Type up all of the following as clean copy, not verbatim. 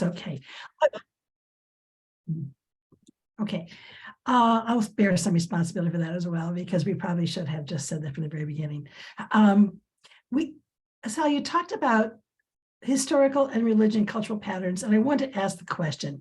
That's okay. Okay. I'll bear some responsibility for that as well, because we probably should have just said that from the very beginning. Assal, you talked about historical and religion cultural patterns, and I want to ask the question,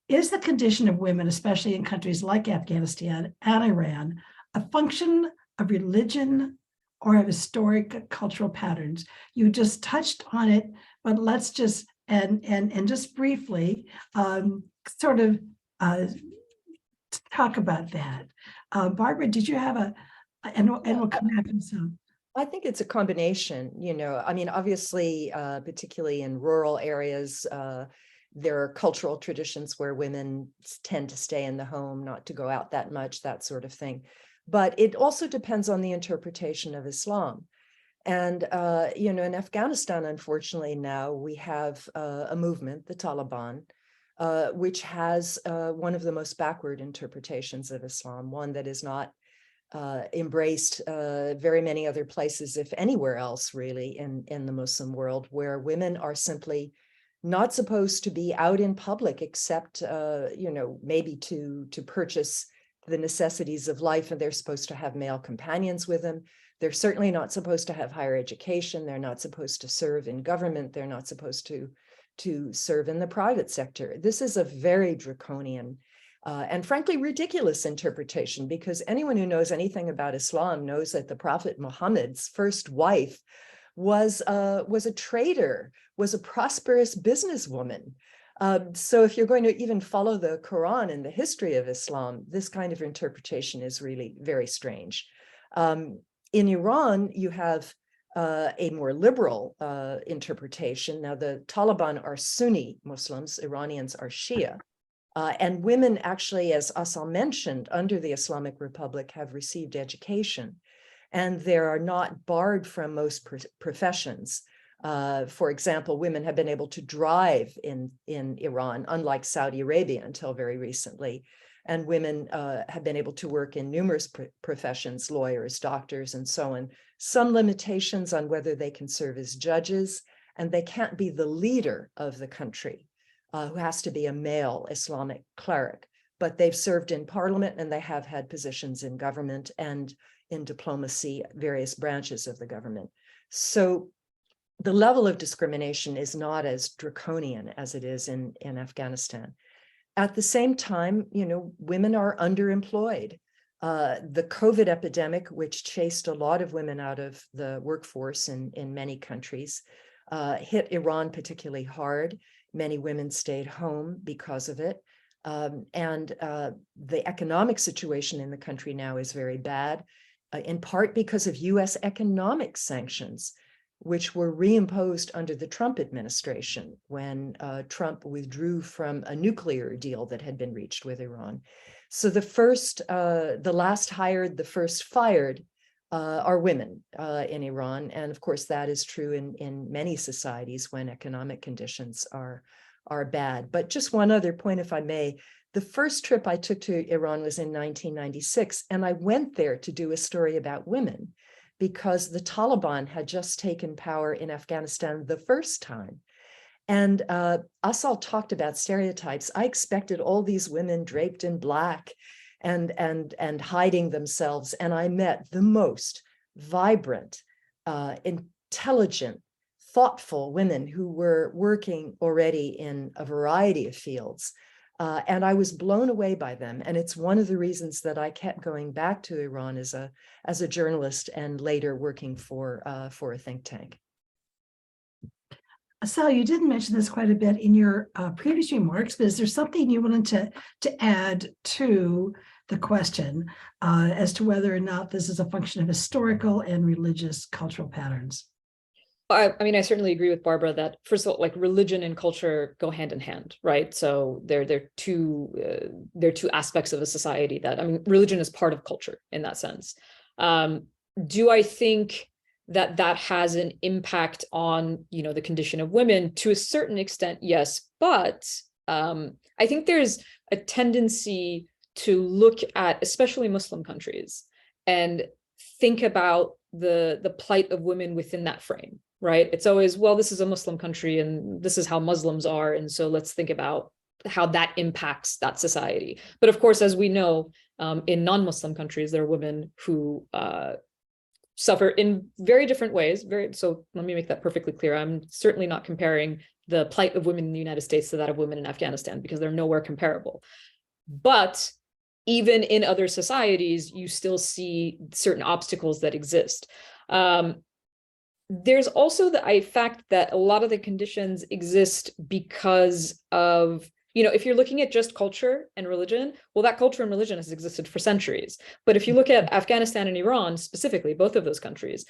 is the condition of women, especially in countries like Afghanistan and Iran, a function of religion or of historic cultural patterns? You just touched on it, but let's just, and just briefly, sort of talk about that. Barbara, did you have and we'll come back to some. I think it's a combination, I mean, obviously, particularly in rural areas, there are cultural traditions where women tend to stay in the home, not to go out that much, that sort of thing. But it also depends on the interpretation of Islam. And, in Afghanistan, unfortunately, now we have a movement, the Taliban, which has one of the most backward interpretations of Islam, one that is not embraced very many other places, if anywhere else, really, in the Muslim world, where women are simply not supposed to be out in public, except, maybe to purchase the necessities of life, and they're supposed to have male companions with them. They're certainly not supposed to have higher education. They're not supposed to serve in government. They're not supposed to serve in the private sector. This is a very draconian and frankly ridiculous interpretation, because anyone who knows anything about Islam knows that the Prophet Muhammad's first wife was a trader, was a prosperous businesswoman. So if you're going to even follow the Quran and the history of Islam, this kind of interpretation is really very strange. In Iran, you have a more liberal interpretation. Now, the Taliban are Sunni Muslims, Iranians are Shia. And women actually, as Assal mentioned, under the Islamic Republic have received education, and they are not barred from most professions. For example, women have been able to drive in Iran, unlike Saudi Arabia until very recently. And women have been able to work in numerous professions, lawyers, doctors, and so on. Some limitations on whether they can serve as judges, and they can't be the leader of the country, who has to be a male Islamic cleric. But they've served in parliament, and they have had positions in government and in diplomacy, various branches of the government. So the level of discrimination is not as draconian as it is in Afghanistan. At the same time, women are underemployed. The COVID epidemic, which chased a lot of women out of the workforce in many countries, hit Iran particularly hard. Many women stayed home because of it. And the economic situation in the country now is very bad, in part because of U.S. economic sanctions, which were reimposed under the Trump administration when Trump withdrew from a nuclear deal that had been reached with Iran. So the last hired, the first fired are women in Iran. And of course, that is true in many societies when economic conditions are bad. But just one other point, if I may. The first trip I took to Iran was in 1996, and I went there to do a story about women, because the Taliban had just taken power in Afghanistan the first time. And Assal talked about stereotypes. I expected all these women draped in black and hiding themselves. And I met the most vibrant, intelligent, thoughtful women who were working already in a variety of fields. And I was blown away by them. And it's one of the reasons that I kept going back to Iran as a journalist, and later working for a think tank. Assal, you did mention this quite a bit in your previous remarks, but is there something you wanted to add to the question as to whether or not this is a function of historical and religious cultural patterns? I mean, I certainly agree with Barbara that, first of all, like religion and culture go hand in hand, right? So they're two aspects of a society that, I mean, religion is part of culture in that sense. Do I think that has an impact on, the condition of women? To a certain extent, yes. But I think there's a tendency to look at, especially Muslim countries, and think about the plight of women within that frame. right? It's always, well, this is a Muslim country and this is how Muslims are. And so let's think about how that impacts that society. But of course, as we know, in non-Muslim countries, there are women who suffer in very different ways. So let me make that perfectly clear. I'm certainly not comparing the plight of women in the United States to that of women in Afghanistan, because they're nowhere comparable. But even in other societies, you still see certain obstacles that exist. There's also the fact that a lot of the conditions exist because of, if you're looking at just culture and religion, well, that culture and religion has existed for centuries. But if you look at Afghanistan and Iran specifically, both of those countries,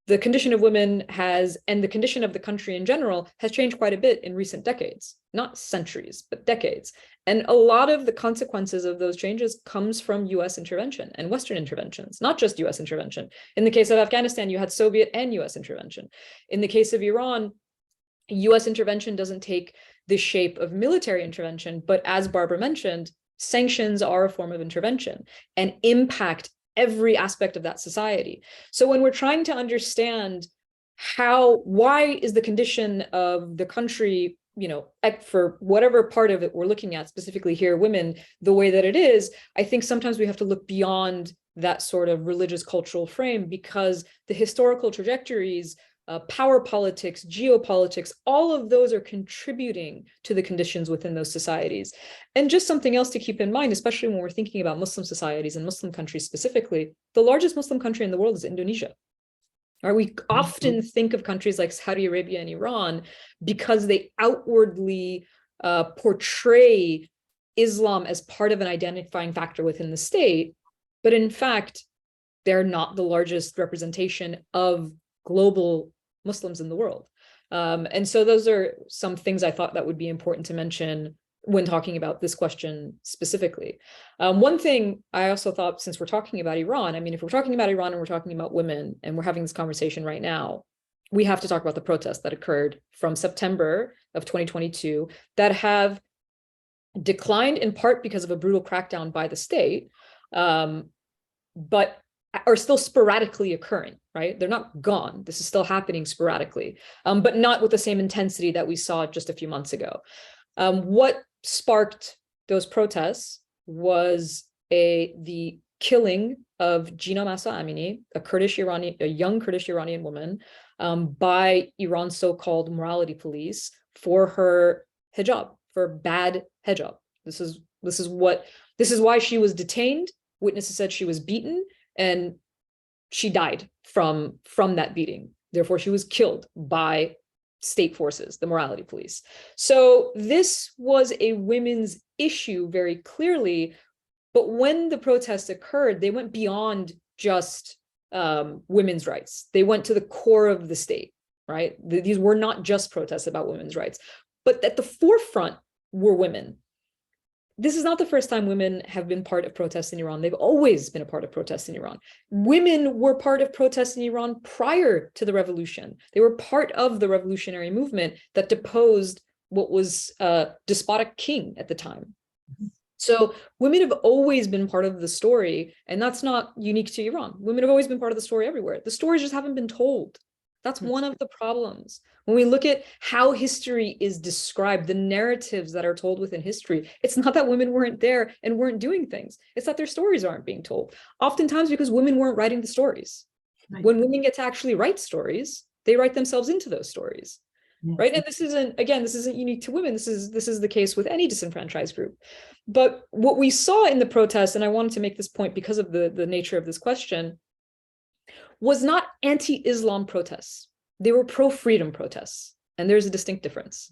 the condition of women and the condition of the country in general has changed quite a bit in recent decades, not centuries, but decades. And a lot of the consequences of those changes comes from US intervention and Western interventions, not just US intervention. In the case of Afghanistan, you had Soviet and US intervention. In the case of Iran, US intervention doesn't take the shape of military intervention, but as Barbara mentioned, sanctions are a form of intervention and impact every aspect of that society. So when we're trying to understand why is the condition of the country, for whatever part of it we're looking at, specifically here, women, the way that it is, I think sometimes we have to look beyond that sort of religious cultural frame, because the historical trajectories, power politics, geopolitics, all of those are contributing to the conditions within those societies. And just something else to keep in mind, especially when we're thinking about Muslim societies and Muslim countries specifically, the largest Muslim country in the world is Indonesia. We often think of countries like Saudi Arabia and Iran because they outwardly portray Islam as part of an identifying factor within the state, but in fact, they're not the largest representation of global Muslims in the world. And so those are some things I thought that would be important to mention when talking about this question specifically. One thing I also thought, since we're talking about Iran, if we're talking about Iran and we're talking about women and we're having this conversation right now, we have to talk about the protests that occurred from September of 2022 that have declined in part because of a brutal crackdown by the state, but are still sporadically occurring, right? They're not gone. This is still happening sporadically, but not with the same intensity that we saw just a few months ago. What sparked those protests was the killing of Gina Mahsa Amini, a young Kurdish Iranian woman, by Iran's so-called morality police for her hijab, for bad hijab. This is why she was detained. Witnesses said she was beaten and she died from that beating. Therefore, she was killed by state forces, the morality police. So this was a women's issue very clearly, but when the protests occurred, they went beyond just women's rights. They went to the core of the state, right? These were not just protests about women's rights, but at the forefront were women. This is not the first time women have been part of protests in Iran. They've always been a part of protests in Iran. Women were part of protests in Iran prior to the revolution. They were part of the revolutionary movement that deposed what was a despotic king at the time. So women have always been part of the story, and that's not unique to Iran. Women have always been part of the story everywhere. The stories just haven't been told. That's one of the problems. When we look at how history is described, the narratives that are told within history, it's not that women weren't there and weren't doing things. It's that their stories aren't being told. Oftentimes because women weren't writing the stories. Right. When women get to actually write stories, they write themselves into those stories. Yes. Right. And this isn't unique to women. This is the case with any disenfranchised group. But what we saw in the protests, and I wanted to make this point because of the nature of this question, was not anti-Islam protests. They were pro-freedom protests. And there's a distinct difference.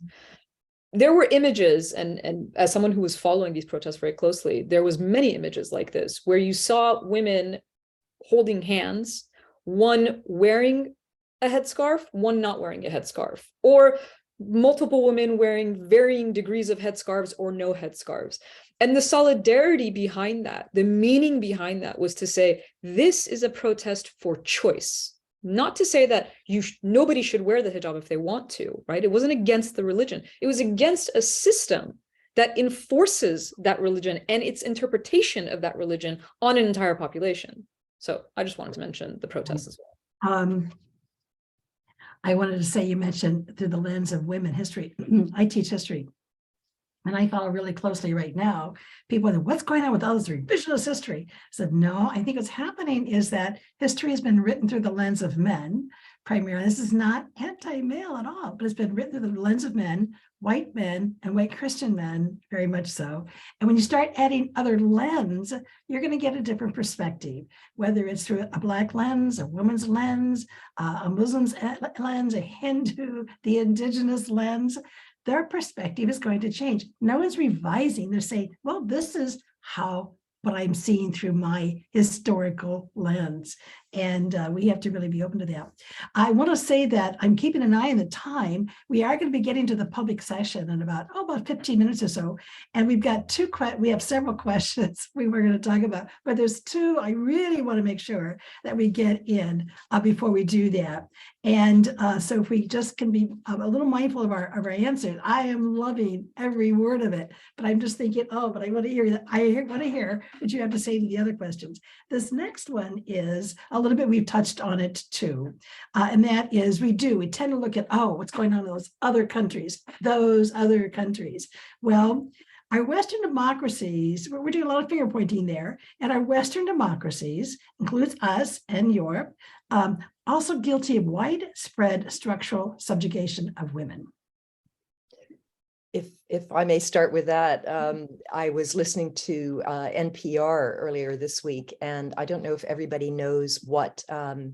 There were images, and as someone who was following these protests very closely, there was many images like this, where you saw women holding hands, one wearing a headscarf, one not wearing a headscarf, or multiple women wearing varying degrees of headscarves or no headscarves. And the solidarity behind that, the meaning behind that was to say, this is a protest for choice, not to say that nobody should wear the hijab if they want to, right? It wasn't against the religion. It was against a system that enforces that religion and its interpretation of that religion on an entire population. So I just wanted to mention the protests as well. I wanted to say, you mentioned through the lens of women history. I teach history. And I follow really closely right now. People are, what's going on with all this revisionist history? I said, no, I think what's happening is that history has been written through the lens of men, primarily. This is not anti-male at all, but it's been written through the lens of men, and white Christian men, very much so. And when you start adding other lens, you're going to get a different perspective, whether it's through a Black lens, a woman's lens, a Muslim's lens, a Hindu, the indigenous lens. Their perspective is going to change. No one's revising. They're saying, well, this is how what I'm seeing through my historical lens. And we have to really be open to that. I want to say that I'm keeping an eye on the time. We are going to be getting to the public session in about 15 minutes or so. And we've got we have several questions we were going to talk about, but there's two I really want to make sure that we get in before we do that. And so if we just can be a little mindful of our answers. I am loving every word of it, but I'm just thinking, but I want to hear that. I want to hear what you have to say to the other questions. This next one is a little bit, we've touched on it too. And that is, we tend to look at, what's going on in those other countries. Well, our Western democracies, we're doing a lot of finger pointing there, and our Western democracies, includes us and Europe, also guilty of widespread structural subjugation of women. If I may start with that, I was listening to NPR earlier this week, and I don't know if everybody knows what March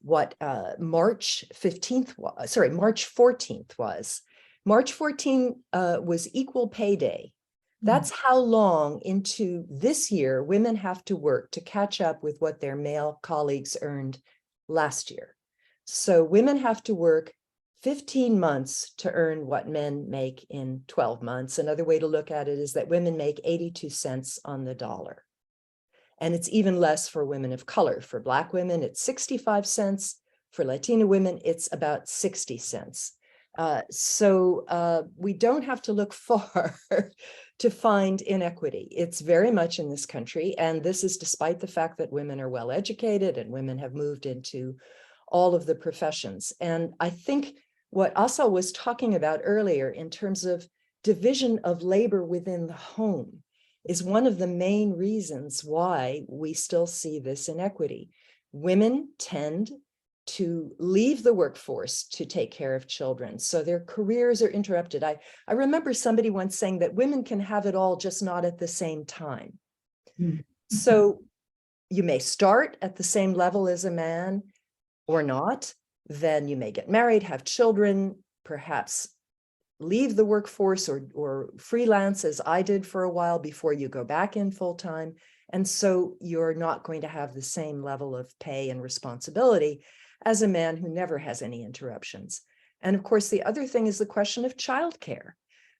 14th was. March 14th was Equal Pay Day. That's how long into this year women have to work to catch up with what their male colleagues earned last year. So women have to work 15 months to earn what men make in 12 months. Another way to look at it is that women make 82 cents on the dollar. And it's even less for women of color. For Black women, it's 65 cents. For Latina women, it's about 60 cents. So we don't have to look far to find inequity. It's very much in this country. And this is despite the fact that women are well educated and women have moved into all of the professions. And I think what Assal was talking about earlier in terms of division of labor within the home is one of the main reasons why we still see this inequity. Women tend to leave the workforce to take care of children, so their careers are interrupted. I remember somebody once saying that women can have it all, just not at the same time. So you may start at the same level as a man or not. Then you may get married, have children, perhaps leave the workforce or freelance, as I did for a while, before you go back in full time. And so you're not going to have the same level of pay and responsibility as a man who never has any interruptions. And of course, the other thing is the question of childcare.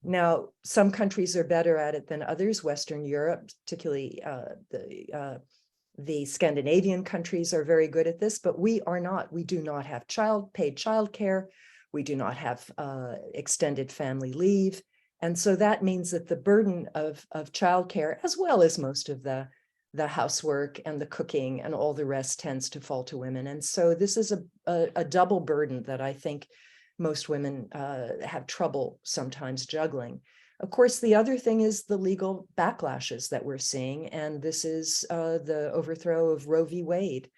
Now, some countries are better at it than others. Western Europe, particularly the Scandinavian countries, are very good at this, but we are not. We do not have paid childcare. We do not have extended family leave. And so that means that the burden of childcare, as well as most of the housework and the cooking and all the rest, tends to fall to women. And so this is a double burden that I think most women have trouble sometimes juggling. Of course, the other thing is the legal backlashes that we're seeing, and this is the overthrow of Roe v. Wade.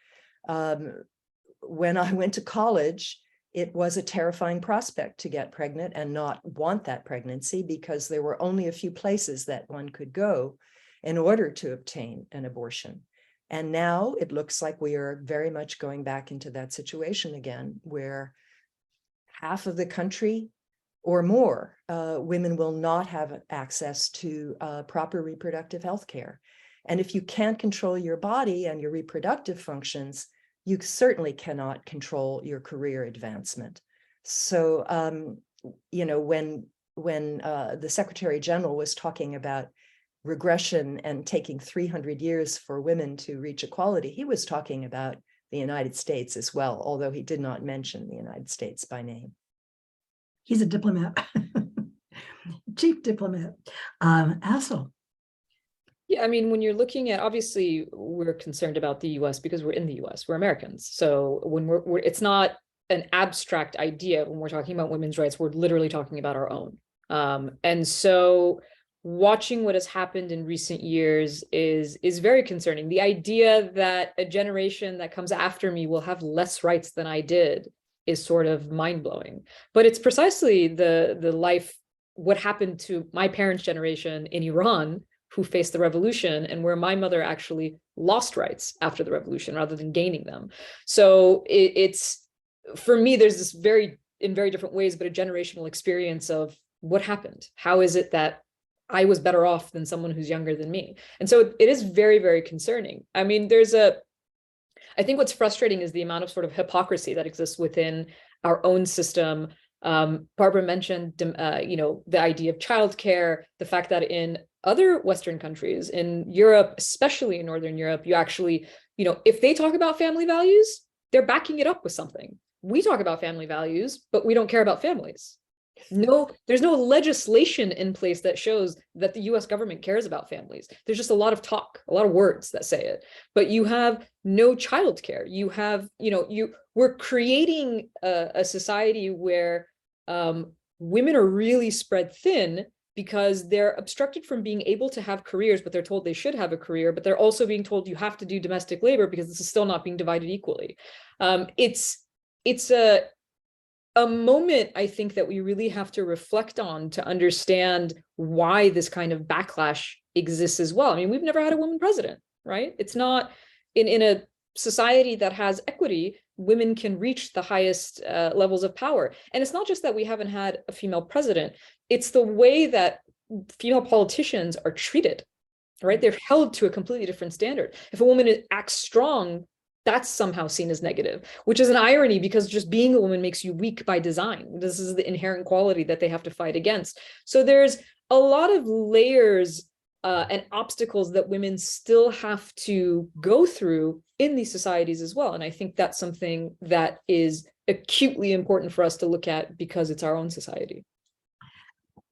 When I went to college, it was a terrifying prospect to get pregnant and not want that pregnancy, because there were only a few places that one could go in order to obtain an abortion. And now it looks like we are very much going back into that situation again, where half of the country or more, women will not have access to proper reproductive health care. And if you can't control your body and your reproductive functions, you certainly cannot control your career advancement. So, when the Secretary General was talking about regression and taking 300 years for women to reach equality, he was talking about the United States as well, although he did not mention the United States by name. He's a diplomat, chief diplomat. Assal. Yeah, I mean, when you're looking at, obviously, we're concerned about the U.S. because we're in the U.S. We're Americans. So when we're it's not an abstract idea. When we're talking about women's rights, we're literally talking about our own. And so watching what has happened in recent years is very concerning. The idea that a generation that comes after me will have less rights than I did is sort of mind-blowing. But it's precisely what happened to my parents' generation in Iran, who faced the revolution, and where my mother actually lost rights after the revolution rather than gaining them. So it's, for me, there's this in very different ways, but a generational experience of what happened. How is it that I was better off than someone who's younger than me? And so it is very, very concerning. I mean, I think what's frustrating is the amount of sort of hypocrisy that exists within our own system. Barbara mentioned, the idea of childcare, the fact that in other Western countries, in Europe, especially in Northern Europe, you actually, if they talk about family values, they're backing it up with something. We talk about family values, but we don't care about families. No, there's no legislation in place that shows that the US government cares about families. There's just a lot of talk, a lot of words that say it, but you have no childcare. You have, we're creating a society where women are really spread thin because they're obstructed from being able to have careers, but they're told they should have a career, but they're also being told you have to do domestic labor because this is still not being divided equally. It's a moment, I think, that we really have to reflect on to understand why this kind of backlash exists as well. I mean, we've never had a woman president, right? It's not in a society that has equity, women can reach the highest levels of power. And it's not just that we haven't had a female president, it's the way that female politicians are treated, right? They're held to a completely different standard. If a woman acts strong, that's somehow seen as negative, which is an irony because just being a woman makes you weak by design. This is the inherent quality that they have to fight against. So there's a lot of layers and obstacles that women still have to go through in these societies as well. And I think that's something that is acutely important for us to look at because it's our own society.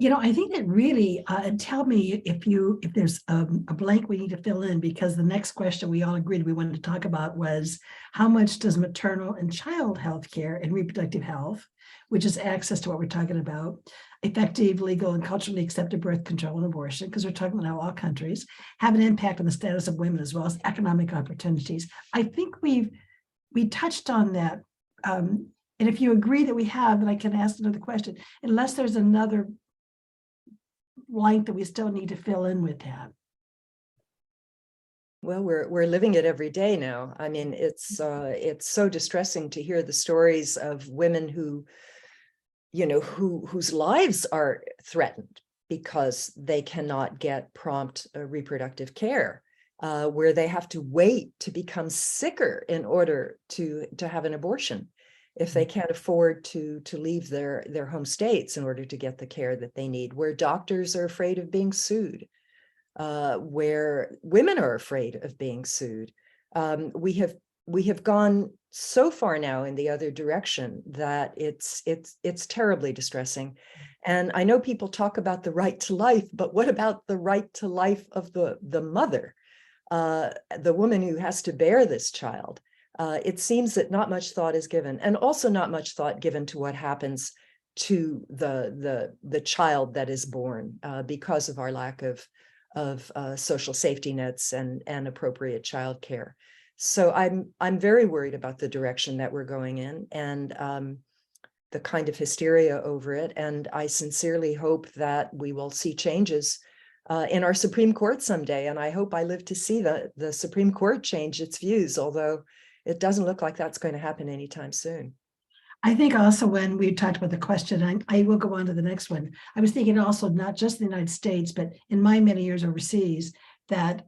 I think that really, tell me if there's a blank we need to fill in, because the next question we all agreed we wanted to talk about was how much does maternal and child health care and reproductive health, which is access to what we're talking about, effective, legal, and culturally accepted birth control and abortion, because we're talking about how all countries have an impact on the status of women as well as economic opportunities. I think we touched on that. And if you agree that we have, then I can ask another question, unless there's another blank that we still need to fill in with that. Well, we're living it every day now. I mean, it's so distressing to hear the stories of women who, whose lives are threatened because they cannot get prompt reproductive care, where they have to wait to become sicker in order to have an abortion, if they can't afford to leave their home states in order to get the care that they need, where doctors are afraid of being sued, where women are afraid of being sued. We have gone so far now in the other direction that it's terribly distressing. And I know people talk about the right to life, but what about the right to life of the mother, the woman who has to bear this child? It seems that not much thought is given, and also not much thought given to what happens to the child that is born because of our lack of social safety nets and appropriate childcare. So I'm very worried about the direction that we're going in and the kind of hysteria over it. And I sincerely hope that we will see changes in our Supreme Court someday. And I hope I live to see the Supreme Court change its views, although it doesn't look like that's going to happen anytime soon. I think also when we talked about the question, I will go on to the next one. I was thinking also not just the United States, but in my many years overseas, that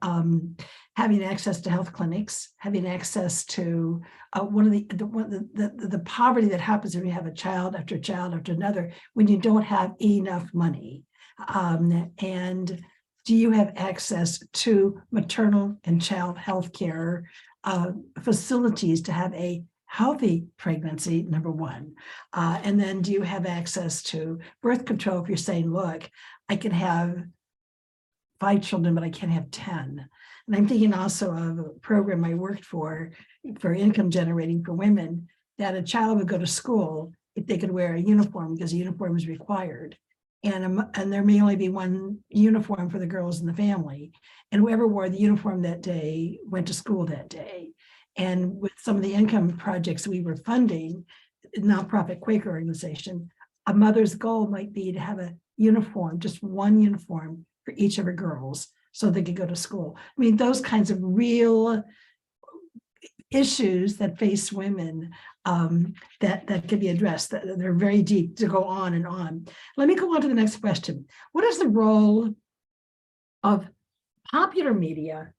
having access to health clinics, having access to one of the poverty that happens when you have a child after another, when you don't have enough money. And do you have access to maternal and child health care facilities to have a healthy pregnancy, number one? And then do you have access to birth control if you're saying, look, I can have 5 children, but I can't have 10. And I'm thinking also of a program I worked for income generating for women that a child would go to school if they could wear a uniform because a uniform is required. And there may only be one uniform for the girls in the family. And whoever wore the uniform that day went to school that day. And with some of the income projects we were funding, nonprofit Quaker organization, a mother's goal might be to have a uniform, just one uniform for each of her girls so they could go to school. I mean, those kinds of real issues that face women that can be addressed, that they're very deep, to go on and on. Let me go on to the next question. What is the role of popular media?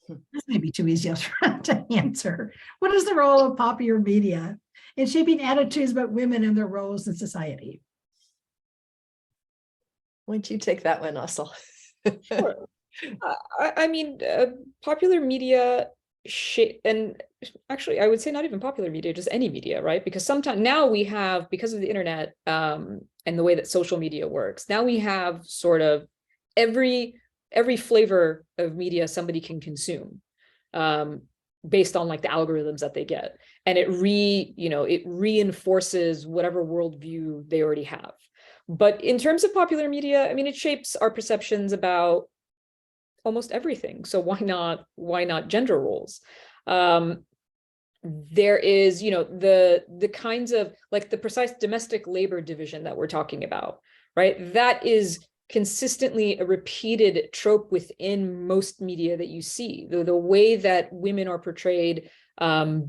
This may be too easy to answer. What is the role of popular media in shaping attitudes about women and their roles in society? Why don't you take that one, Assal? Sure. I mean, popular media and actually I would say not even popular media, just any media, right? Because sometimes now we have, because of the internet and the way that social media works, now we have sort of every flavor of media somebody can consume based on like the algorithms that they get, and it reinforces whatever worldview they already have. But in terms of popular media, I mean, it shapes our perceptions about almost everything. So why not gender roles? There is, the kinds of like the precise domestic labor division that we're talking about, right? That is consistently a repeated trope within most media that you see. The way that women are portrayed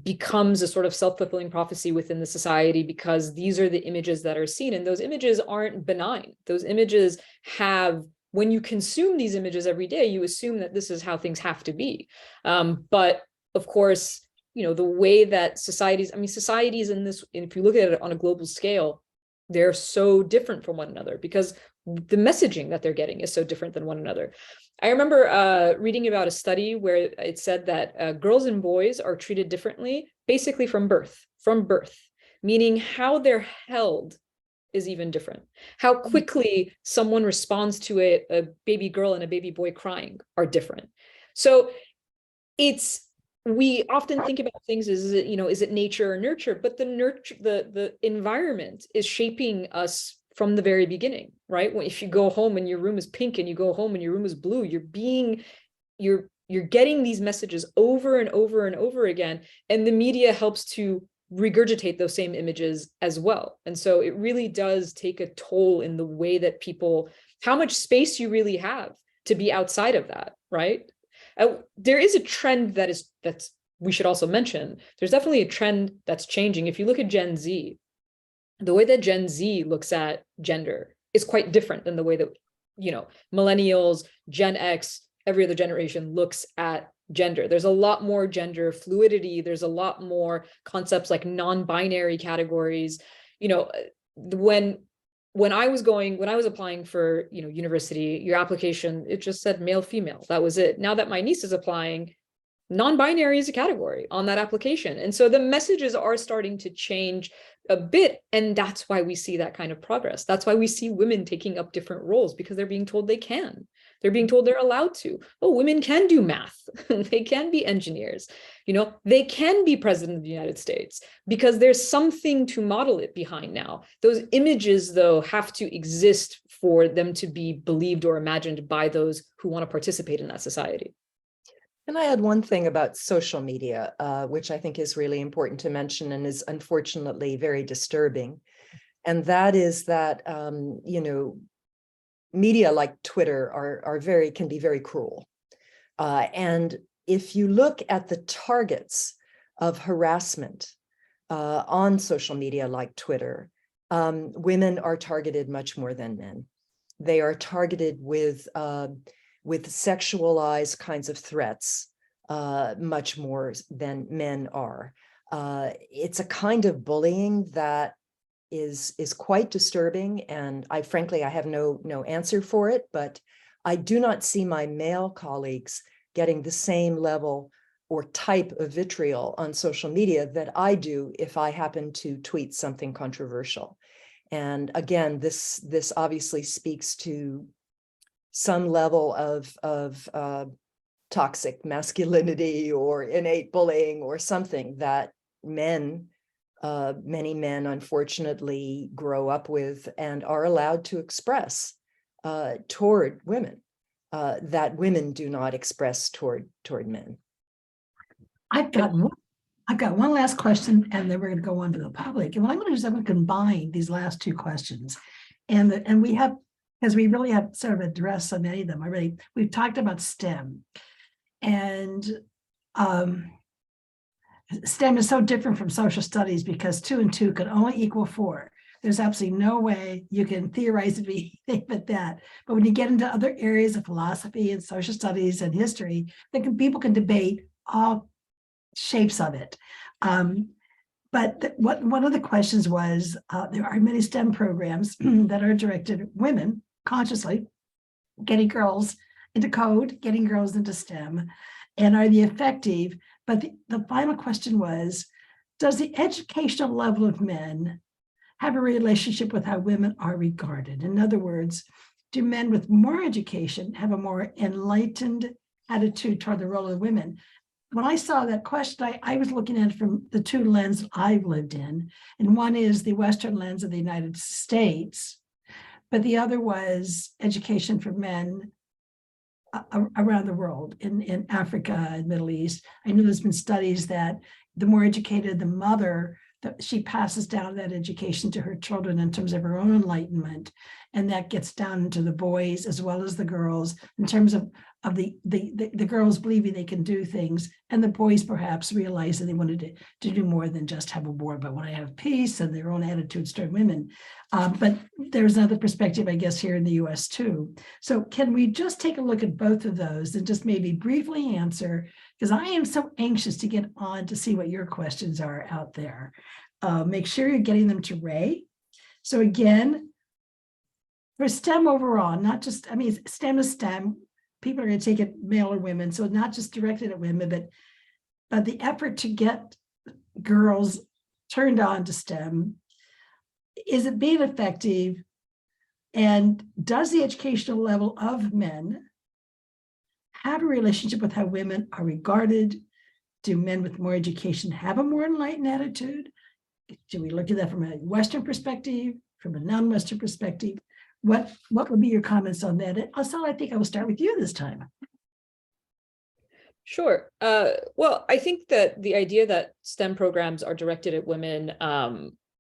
becomes a sort of self-fulfilling prophecy within the society, because these are the images that are seen, and those images aren't benign. Those images have, when you consume these images every day, you assume that this is how things have to be. But of course, the way that societies in this, if you look at it on a global scale, they're so different from one another because the messaging that they're getting is so different than one another. I remember reading about a study where it said that girls and boys are treated differently, basically from birth, meaning how they're held is even different. How quickly someone responds to a baby girl and a baby boy crying are different. So we often think about things as, is it nature or nurture? But the environment is shaping us from the very beginning, right? If you go home and your room is pink and you go home and your room is blue, you're getting these messages over and over and over again. And the media helps to regurgitate those same images as well. And so it really does take a toll in the way that how much space you really have to be outside of that, right? There is a trend that's we should also mention. There's definitely a trend that's changing. If you look at Gen Z, the way that Gen Z looks at gender is quite different than the way that, millennials, Gen X, every other generation looks at gender. There's a lot more gender fluidity. There's a lot more concepts like non-binary categories. When I was applying for, university, your application, it just said male, female. That was it. Now that my niece is applying, non-binary is a category on that application. And so the messages are starting to change a bit. And that's why we see that kind of progress. That's why we see women taking up different roles, because they're being told they can. They're being told they're allowed to. Oh, women can do math. They can be engineers. They can be president of the United States, because there's something to model it behind now. Those images, though, have to exist for them to be believed or imagined by those who want to participate in that society. And I add one thing about social media, which I think is really important to mention and is unfortunately very disturbing. And that is that, media like Twitter can be very cruel. And if you look at the targets of harassment on social media like Twitter, women are targeted much more than men. They are targeted with sexualized kinds of threats much more than men are. It's a kind of bullying that is quite disturbing, and I have no answer for it, but I do not see my male colleagues getting the same level or type of vitriol on social media that I do if I happen to tweet something controversial. And again, this obviously speaks to some level of toxic masculinity or innate bullying or something that men many men, unfortunately, grow up with and are allowed to express toward women that women do not express toward men. I've got one last question, and then we're going to go on to the public. And what I'm going to do is I'm going to combine these last two questions, and we have, because we really have sort of addressed so many of them already. We've talked about STEM, and STEM is so different from social studies because 2 and 2 can only equal 4. There's absolutely no way you can theorize it be anything but that. But when you get into other areas of philosophy and social studies and history, people can debate all shapes of it. But one of the questions was, there are many STEM programs that are directed at women consciously, getting girls into code, getting girls into STEM, and are they effective? But the final question was, does the educational level of men have a relationship with how women are regarded? In other words, do men with more education have a more enlightened attitude toward the role of women? When I saw that question, I was looking at it from the two lenses I've lived in. And one is the Western lens of the United States, but the other was education for men around the world, in Africa and Middle East. I know there's been studies that the more educated the mother, that she passes down that education to her children in terms of her own enlightenment, and that gets down into the boys as well as the girls in terms of the girls believing they can do things, and the boys perhaps realizing they wanted to do more than just have a war, but want to have peace, and their own attitudes toward women. But there's another perspective, I guess, here in the US too. So can we just take a look at both of those and just maybe briefly answer, because I am so anxious to get on to see what your questions are out there. Make sure you're getting them to Ray. So again, for STEM overall, not just, I mean, STEM is STEM. People are going to take it male or women, so not just directed at women, but the effort to get girls turned on to STEM, is it being effective? And does the educational level of men have a relationship with how women are regarded? Do men with more education have a more enlightened attitude? Do we look at that from a Western perspective, from a non-Western perspective? What would be your comments on that? Assal, I think I will start with you this time. Sure. Well, I think that the idea that STEM programs are directed at women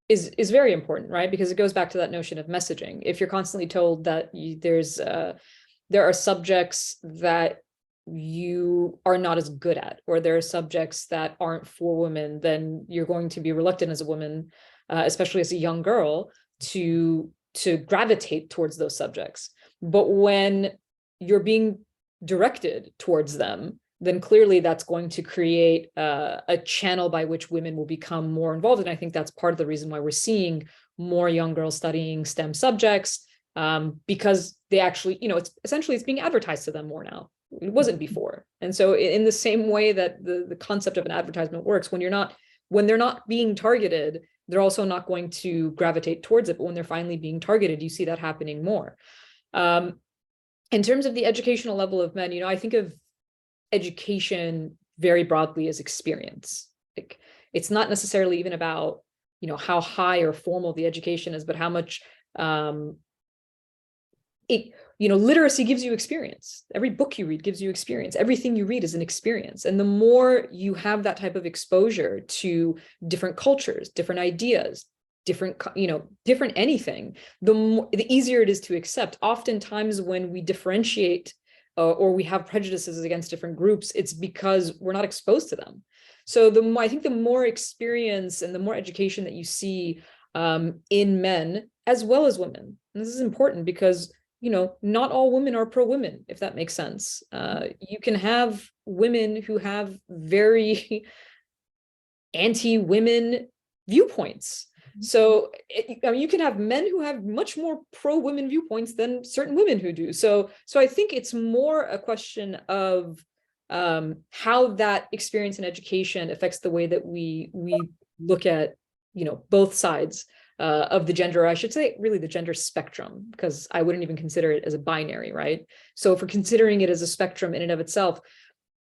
is very important, right? Because it goes back to that notion of messaging. If you're constantly told that there are subjects that you are not as good at, or there are subjects that aren't for women, then you're going to be reluctant as a woman, especially as a young girl, to gravitate towards those subjects. But when you're being directed towards them, then clearly that's going to create a channel by which women will become more involved. And I think that's part of the reason why we're seeing more young girls studying STEM subjects, because they actually, it's being advertised to them more now. It wasn't before. And so in the same way that the concept of an advertisement works, when they're not being targeted, they're also not going to gravitate towards it. But when they're finally being targeted, you see that happening more. In terms of the educational level of men, I think of education very broadly as experience. Like, it's not necessarily even about, how high or formal the education is, but how much literacy gives you experience. Every book you read gives you experience. Everything you read is an experience. And the more you have that type of exposure to different cultures, different ideas, different anything, the easier it is to accept. Oftentimes when we differentiate or we have prejudices against different groups, it's because we're not exposed to them. So I think the more experience and the more education that you see in men as well as women, and this is important because not all women are pro-women, if that makes sense. You can have women who have very anti-women viewpoints. So you can have men who have much more pro-women viewpoints than certain women who do. So I think it's more a question of how that experience and education affects the way that we look at both sides of the gender, or I should say really the gender spectrum, because I wouldn't even consider it as a binary, right? So if we're considering it as a spectrum in and of itself,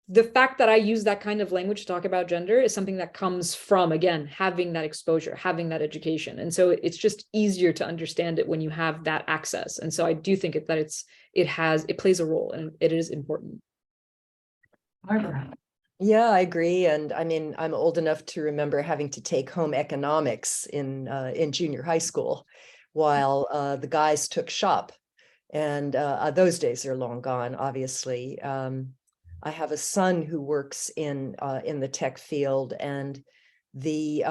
the fact that I use that kind of language to talk about gender is something that comes from, again, having that exposure, having that education. And so it's just easier to understand it when you have that access. And so I do think that it plays a role, and it is important. Barbara. Yeah, I agree. And I mean, I'm old enough to remember having to take home economics in junior high school while the guys took shop. And those days are long gone, obviously. I have a son who works in the tech field, and the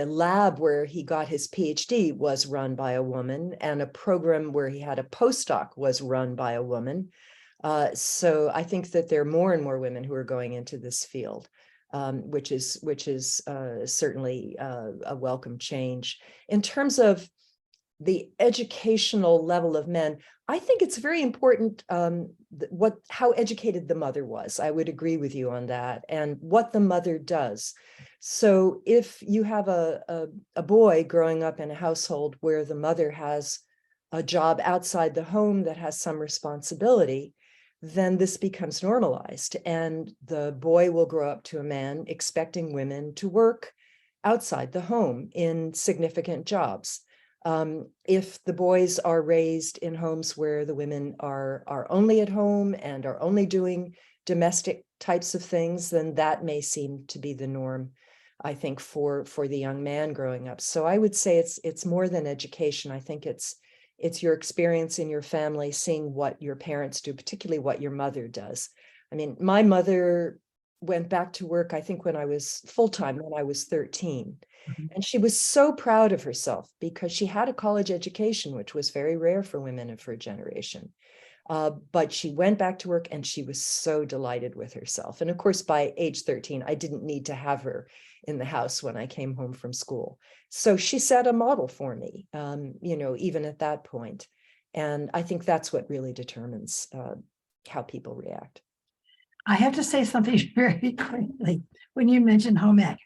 lab where he got his PhD was run by a woman, and a program where he had a postdoc was run by a woman. So I think that there are more and more women who are going into this field, which is certainly a welcome change. In terms of the educational level of men, I think it's very important how educated the mother was. I would agree with you on that, and what the mother does. So if you have a boy growing up in a household where the mother has a job outside the home that has some responsibility, then this becomes normalized, and the boy will grow up to a man expecting women to work outside the home in significant jobs. If the boys are raised in homes where the women are only at home and are only doing domestic types of things, then that may seem to be the norm, I think, for the young man growing up. So I would say it's more than education. I think it's your experience in your family, seeing what your parents do, particularly what your mother does. I mean, my mother went back to work, I think, when I was full-time, when I was 13. And she was so proud of herself because she had a college education, which was very rare for women of her generation. But she went back to work and she was so delighted with herself. And of course, by age 13, I didn't need to have her in the house when I came home from school. So she set a model for me, even at that point. And I think that's what really determines how people react. I have to say something very quickly. When you mentioned home ec,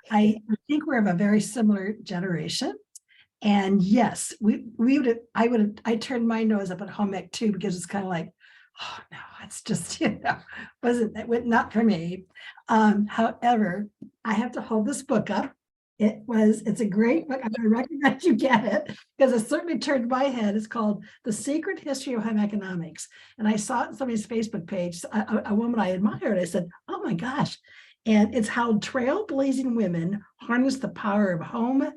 I think we're of a very similar generation. And yes, I turned my nose up at home ec too, because it's kind of like, oh no, it's just, not for me. However, I have to hold this book up. It's a great book. I'm going to recommend you get it, because it certainly turned my head. It's called The Secret History of Home Economics. And I saw it on somebody's Facebook page, a woman I admired. I said, oh my gosh. And it's how trailblazing women harness the power of home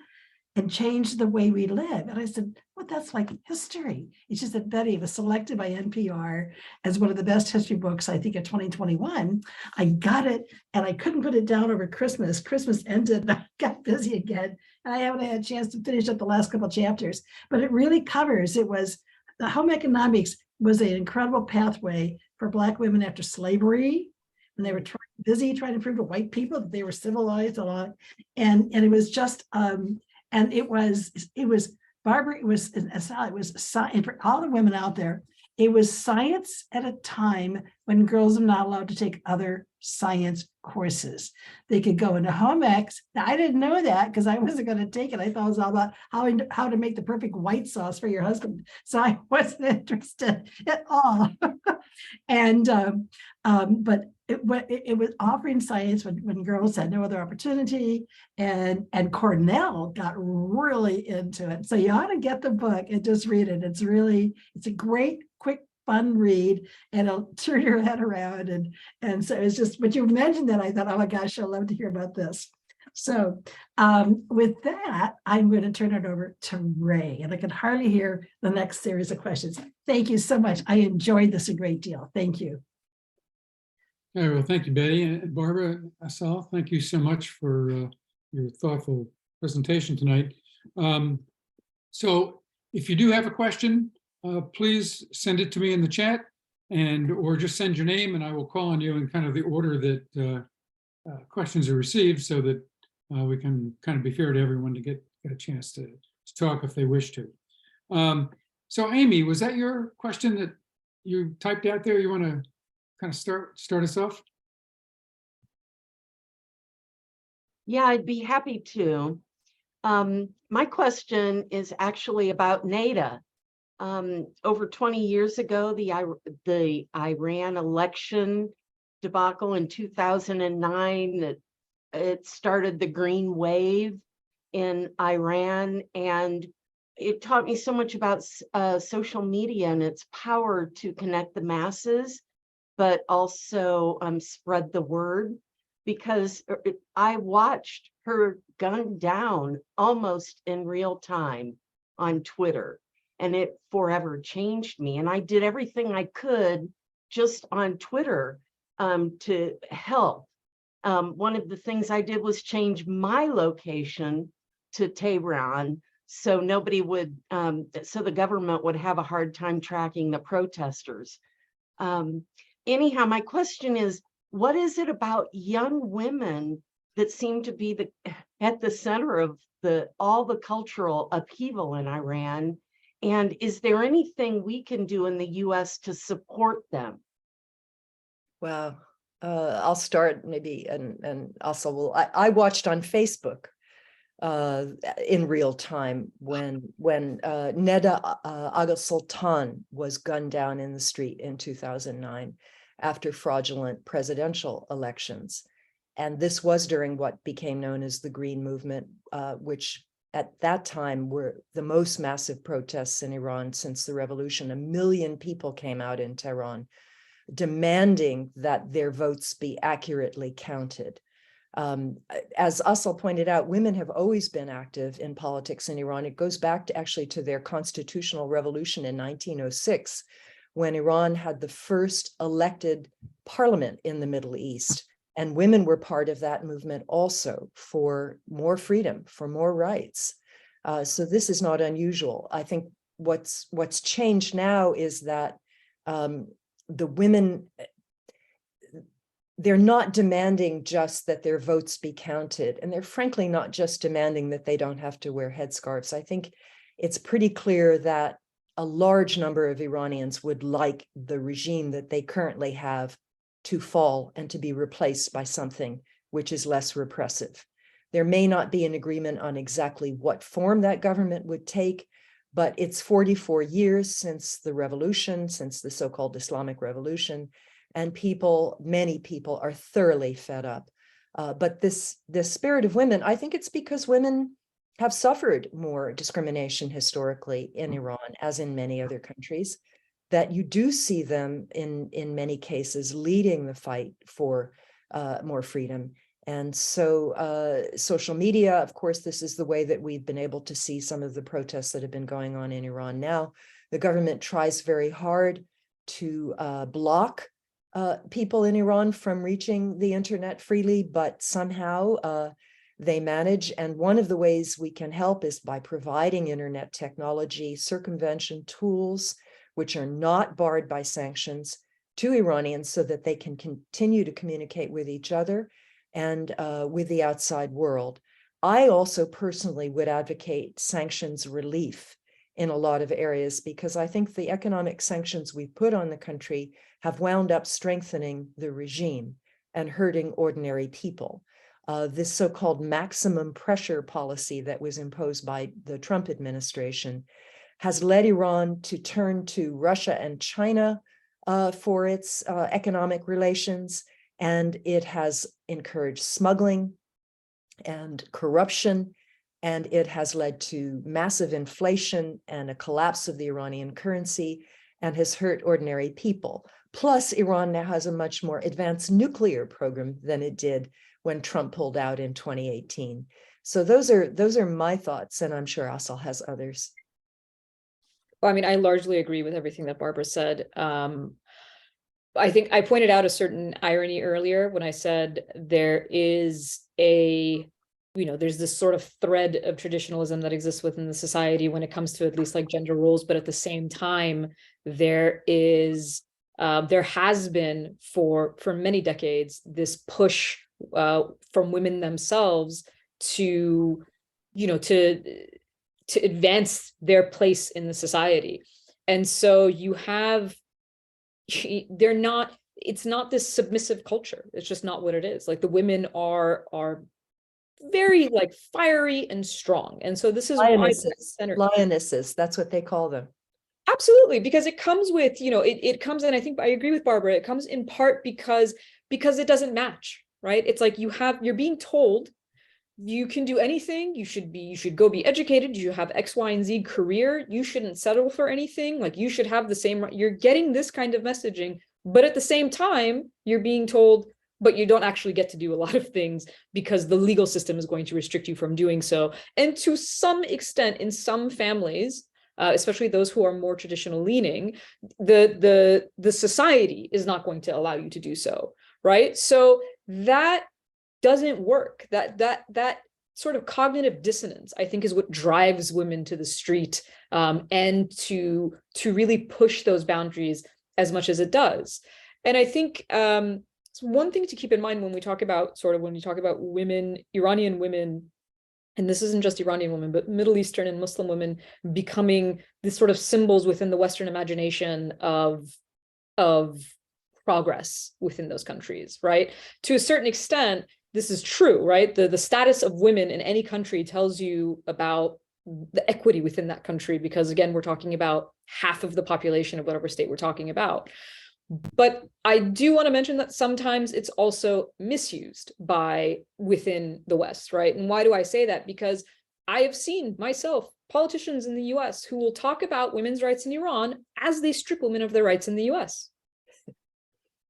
and change the way we live. And I said, well, that's like history. It's just that Betty was selected by NPR as one of the best history books, I think, of 2021. I got it, and I couldn't put it down over Christmas. Christmas ended, and I got busy again, and I haven't had a chance to finish up the last couple of chapters. But it really covers, the home economics was an incredible pathway for Black women after slavery, when they were busy trying to prove to white people that they were civilized a lot. And it was just, and it was Barbara, it was science for all the women out there. It was science at a time when girls are not allowed to take other science courses. They could go into home ecs. Now, I didn't know that because I wasn't going to take it. I thought it was all about how to make the perfect white sauce for your husband. So I wasn't interested at all. And but it was offering science when girls had no other opportunity, and Cornell got really into it. So you ought to get the book and just read it. It's a great, quick, fun read, and it'll turn your head around. And so it's just, but you mentioned that, I thought, oh my gosh, I'd love to hear about this. So with that, I'm going to turn it over to Ray, and I can hardly hear the next series of questions. Thank you so much. I enjoyed this a great deal. Thank you. All right, well, thank you, Betty. And Barbara, Assal, thank you so much for your thoughtful presentation tonight. So if you do have a question, please send it to me in the chat, or just send your name and I will call on you in kind of the order that questions are received, so that we can kind of be fair to everyone to get a chance to talk if they wish to. So Amy, was that your question that you typed out there? You want to kind of start us off? Yeah, I'd be happy to. My question is actually about NATA. Over 20 years ago, the Iran election debacle in 2009 that it started the green wave in Iran, and it taught me so much about social media and its power to connect the masses, but also spread the word, because I watched her gunned down almost in real time on Twitter, and it forever changed me. And I did everything I could just on Twitter to help. One of the things I did was change my location to Tehran, so nobody would, so the government would have a hard time tracking the protesters. Anyhow, my question is, what is it about young women that seem to be at the center of all the cultural upheaval in Iran? And is there anything we can do in the U.S. to support them? Well, I'll start maybe, and also I watched on Facebook in real time when Neda Aga Sultan was gunned down in the street in 2009 after fraudulent presidential elections. And this was during what became known as the Green Movement, which at that time were the most massive protests in Iran since the revolution. 1 million people came out in Tehran demanding that their votes be accurately counted. As Assal pointed out, women have always been active in politics in Iran. It goes back to actually to their constitutional revolution in 1906, when Iran had the first elected parliament in the Middle East. And women were part of that movement also, for more freedom, for more rights. So this is not unusual. I think what's changed now is that the women, they're not demanding just that their votes be counted, and they're frankly not just demanding that they don't have to wear headscarves. I think it's pretty clear that a large number of Iranians would like the regime that they currently have to fall and to be replaced by something which is less repressive. There may not be an agreement on exactly what form that government would take, but it's 44 years since the revolution, since the so-called Islamic Revolution, and many people are thoroughly fed up. But this spirit of women, I think it's because women have suffered more discrimination historically in Iran, as in many other countries, that you do see them in many cases leading the fight for more freedom. And so social media, of course, this is the way that we've been able to see some of the protests that have been going on in Iran now. The government tries very hard to block people in Iran from reaching the internet freely, but somehow they manage. And one of the ways we can help is by providing internet technology, circumvention tools, which are not barred by sanctions, to Iranians so that they can continue to communicate with each other and with the outside world. I also personally would advocate sanctions relief in a lot of areas, because I think the economic sanctions we've put on the country have wound up strengthening the regime and hurting ordinary people. This so-called maximum pressure policy that was imposed by the Trump administration has led Iran to turn to Russia and China for its economic relations, and it has encouraged smuggling and corruption, and it has led to massive inflation and a collapse of the Iranian currency, and has hurt ordinary people. Plus, Iran now has a much more advanced nuclear program than it did when Trump pulled out in 2018. So those are my thoughts, and I'm sure Assal has others. Well, I mean, I largely agree with everything that Barbara said. I think I pointed out a certain irony earlier when I said there is there's this sort of thread of traditionalism that exists within the society when it comes to at least like gender roles, but at the same time, there has been for many decades this push from women themselves to advance their place in the society. And so you have, it's not this submissive culture. It's just not what it is. Like the women are very like fiery and strong. And so this is lionesses, that's what they call them. Absolutely, because it comes with, it comes in, I think I agree with Barbara, it comes in part because because it doesn't match, right? It's like you're being told you can do anything. You should go be educated. You have X, Y, and Z career. You shouldn't settle for anything. Like you should have the same, you're getting this kind of messaging, but at the same time, you're being told, but you don't actually get to do a lot of things because the legal system is going to restrict you from doing so. And to some extent, in some families, especially those who are more traditional leaning, the society is not going to allow you to do so, right? So that doesn't work. That sort of cognitive dissonance, I think, is what drives women to the street, and to really push those boundaries as much as it does. And I think one thing to keep in mind when we talk about women, Iranian women, and this isn't just Iranian women, but Middle Eastern and Muslim women becoming these sort of symbols within the Western imagination of progress within those countries, right? To a certain extent, this is true, right? The status of women in any country tells you about the equity within that country, because again, we're talking about half of the population of whatever state we're talking about. But I do want to mention that sometimes it's also misused within the West, right? And why do I say that? Because I have seen myself politicians in the US who will talk about women's rights in Iran as they strip women of their rights in the US.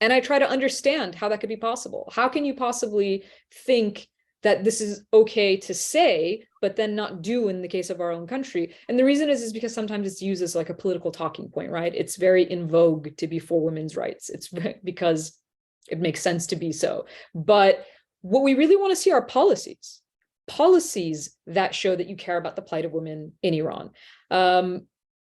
And I try to understand how that could be possible. How can you possibly think that this is okay to say, but then not do in the case of our own country? And the reason is because sometimes it's used as like a political talking point, right? It's very in vogue to be for women's rights. It's because it makes sense to be so. But what we really want to see are policies that show that you care about the plight of women in Iran.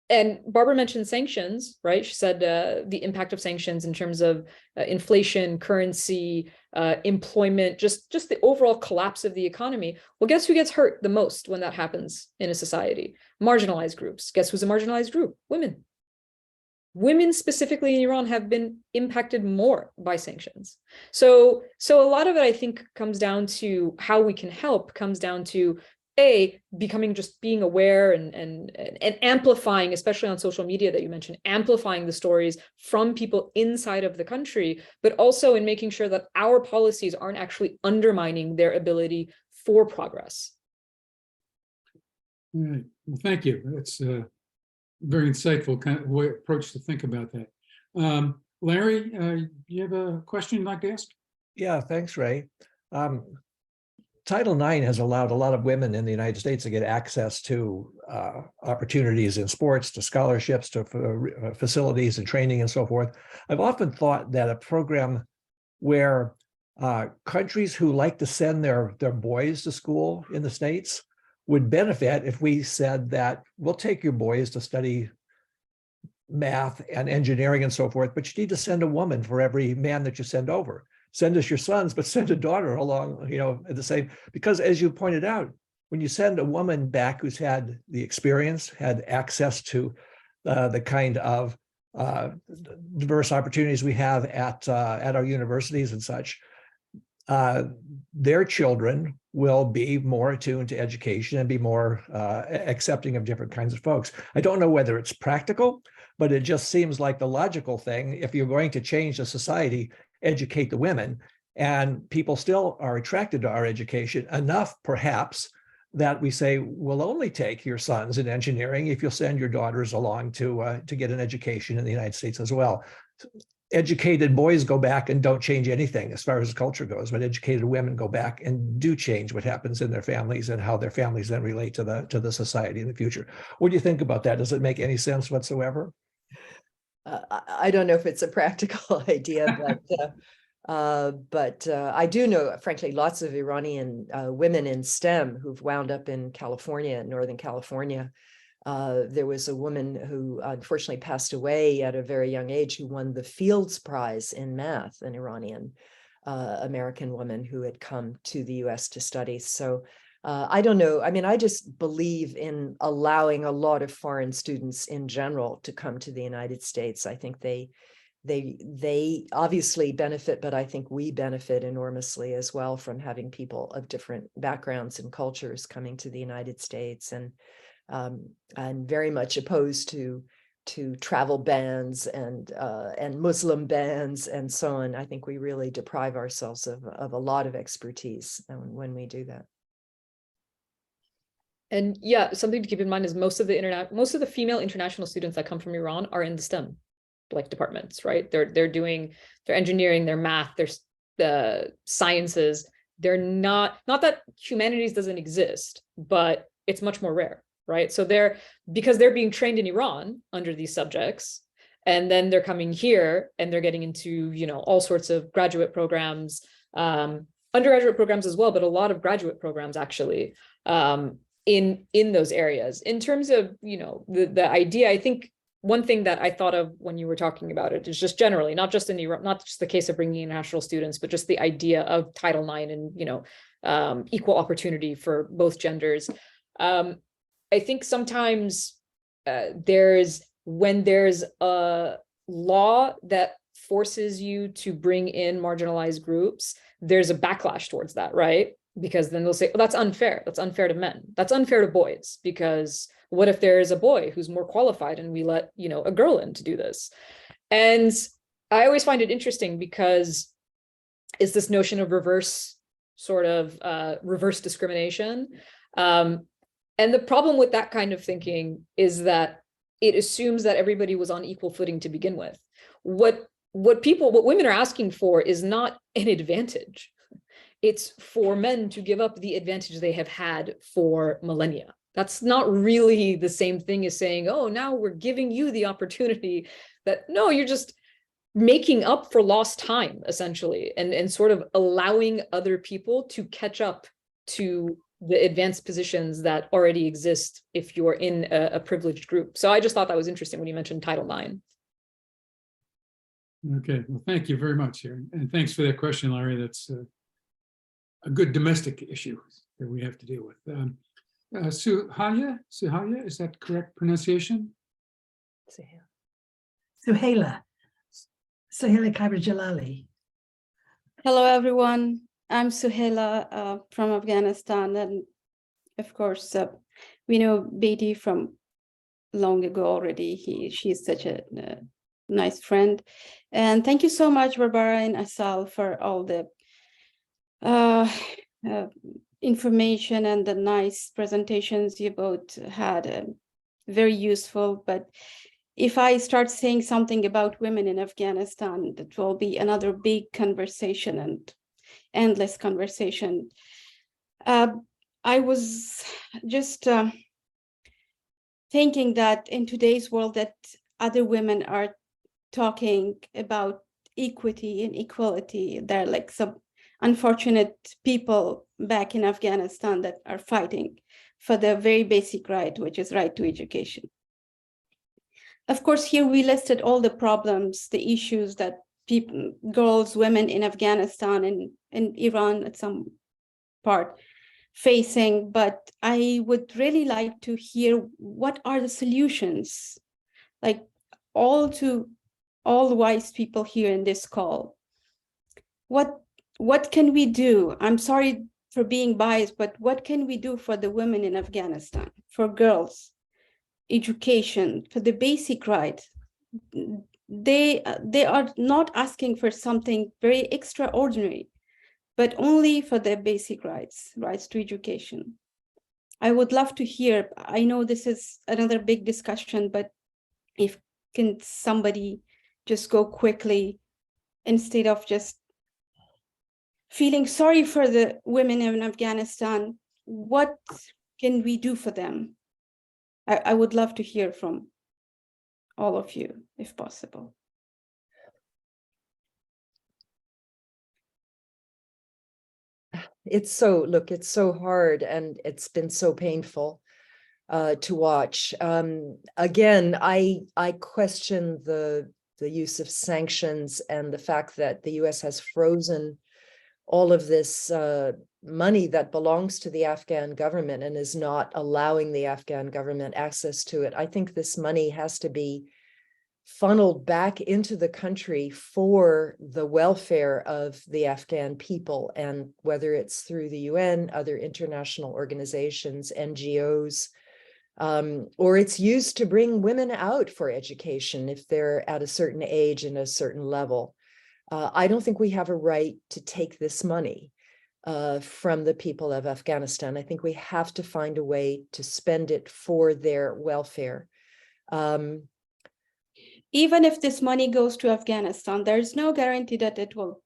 And Barbara mentioned sanctions, right? She said the impact of sanctions in terms of inflation, currency, employment, just the overall collapse of the economy. Well, guess who gets hurt the most when that happens in a society? Marginalized groups. Guess who's a marginalized group? Women. Women specifically in Iran have been impacted more by sanctions. So a lot of it, I think, comes down to how we can help, comes down to being aware and amplifying, especially on social media that you mentioned, amplifying the stories from people inside of the country, but also in making sure that our policies aren't actually undermining their ability for progress. All right. Well, thank you. That's a very insightful kind of approach to think about that. Larry, you have a question you'd like to ask? Yeah, thanks, Ray. Title IX has allowed a lot of women in the United States to get access to opportunities in sports, to scholarships, to facilities and training and so forth. I've often thought that a program where countries who like to send their boys to school in the States would benefit if we said that we'll take your boys to study math and engineering and so forth, but you need to send a woman for every man that you send over. Send us your sons, but send a daughter along, at the same, because as you pointed out, when you send a woman back who's had the experience, had access to the kind of diverse opportunities we have at our universities and such, their children will be more attuned to education and be more accepting of different kinds of folks. I don't know whether it's practical, but it just seems like the logical thing. If you're going to change the society, educate the women, and people still are attracted to our education enough, perhaps, that we say, we'll only take your sons in engineering if you'll send your daughters along to get an education in the United States as well. Educated boys go back and don't change anything as far as culture goes, but educated women go back and do change what happens in their families and how their families then relate to the society in the future. What do you think about that? Does it make any sense whatsoever? I don't know if it's a practical idea, but I do know, frankly, lots of Iranian women in STEM who've wound up in California, Northern California. There was a woman who unfortunately passed away at a very young age who won the Fields Prize in math, an Iranian American woman who had come to the US to study. So I don't know. I mean, I just believe in allowing a lot of foreign students in general to come to the United States. I think they obviously benefit, but I think we benefit enormously as well from having people of different backgrounds and cultures coming to the United States. And I'm very much opposed to to travel bans and Muslim bans and so on. I think we really deprive ourselves of a lot of expertise when we do that. And yeah, something to keep in mind is most of the female international students that come from Iran are in the STEM like departments, right? They're doing their engineering, their math, their sciences. They're not that humanities doesn't exist, but it's much more rare, right? So because they're being trained in Iran under these subjects, and then they're coming here and they're getting into, all sorts of graduate programs, undergraduate programs as well, but a lot of graduate programs actually, in those areas. In terms of, the idea, I think one thing that I thought of when you were talking about it is just generally, not just in Europe, not just the case of bringing international students, but just the idea of Title IX and, equal opportunity for both genders. I think sometimes when there's a law that forces you to bring in marginalized groups, there's a backlash towards that, right? Because then they'll say, oh, that's unfair. That's unfair to men. That's unfair to boys, because what if there is a boy who's more qualified and we let, a girl in to do this? And I always find it interesting because it's this notion of reverse discrimination. And the problem with that kind of thinking is that it assumes that everybody was on equal footing to begin with. What women are asking for is not an advantage. It's for men to give up the advantage they have had for millennia. That's not really the same thing as saying, oh, now we're giving you the opportunity. No, you're just making up for lost time, essentially, and sort of allowing other people to catch up to the advanced positions that already exist if you're in a privileged group. So I just thought that was interesting when you mentioned Title IX. Okay, well, thank you very much here. And thanks for that question, Larry. That's a good domestic issue that we have to deal with. Suhaya, is that correct pronunciation? Suhaila Khyber Jalali. Hello, everyone. I'm Suhaila from Afghanistan. And of course, we know Beti from long ago already. She's such a nice friend. And thank you so much, Barbara and Assal, for all the information and the nice presentations you both had. Very useful. But if I start saying something about women in Afghanistan, that will be another big conversation and endless conversation. I was just thinking that in today's world that other women are talking about equity and equality. There are like some unfortunate people back in Afghanistan that are fighting for the very basic right, which is right to education. Of course, here we listed all the problems, the issues that girls, women in Afghanistan and in Iran at some part facing, but I would really like to hear what are the solutions, like all the wise people here in this call. What can we do? I'm sorry for being biased, but what can we do for the women in Afghanistan, for girls, education, for the basic right? They are not asking for something very extraordinary, but only for their basic rights to education. I would love to hear, I know this is another big discussion, but if can somebody just go quickly instead of just feeling sorry for the women in Afghanistan, what can we do for them? I would love to hear from all of you, if possible. It's so hard, and it's been so painful to watch. Again, I question the use of sanctions and the fact that the U.S. has frozen all of this money that belongs to the Afghan government and is not allowing the Afghan government access to it. I think this money has to be funneled back into the country for the welfare of the Afghan people, and whether it's through the UN, other international organizations, NGOs, or it's used to bring women out for education if they're at a certain age and a certain level. I don't think we have a right to take this money from the people of Afghanistan. I think we have to find a way to spend it for their welfare. Even if this money goes to Afghanistan, there's no guarantee that it will.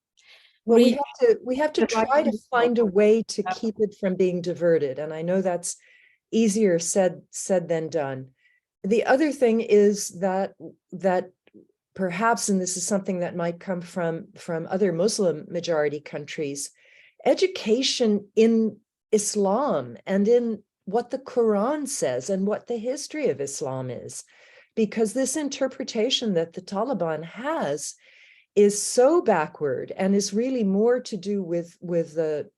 Well, reach we have to the right try to people. find a way to keep it from being diverted. And I know that's easier said than done. The other thing is that perhaps, and this is something that might come from other Muslim majority countries, education in Islam and in what the Quran says and what the history of Islam is, because this interpretation that the Taliban has is so backward and is really more to do with the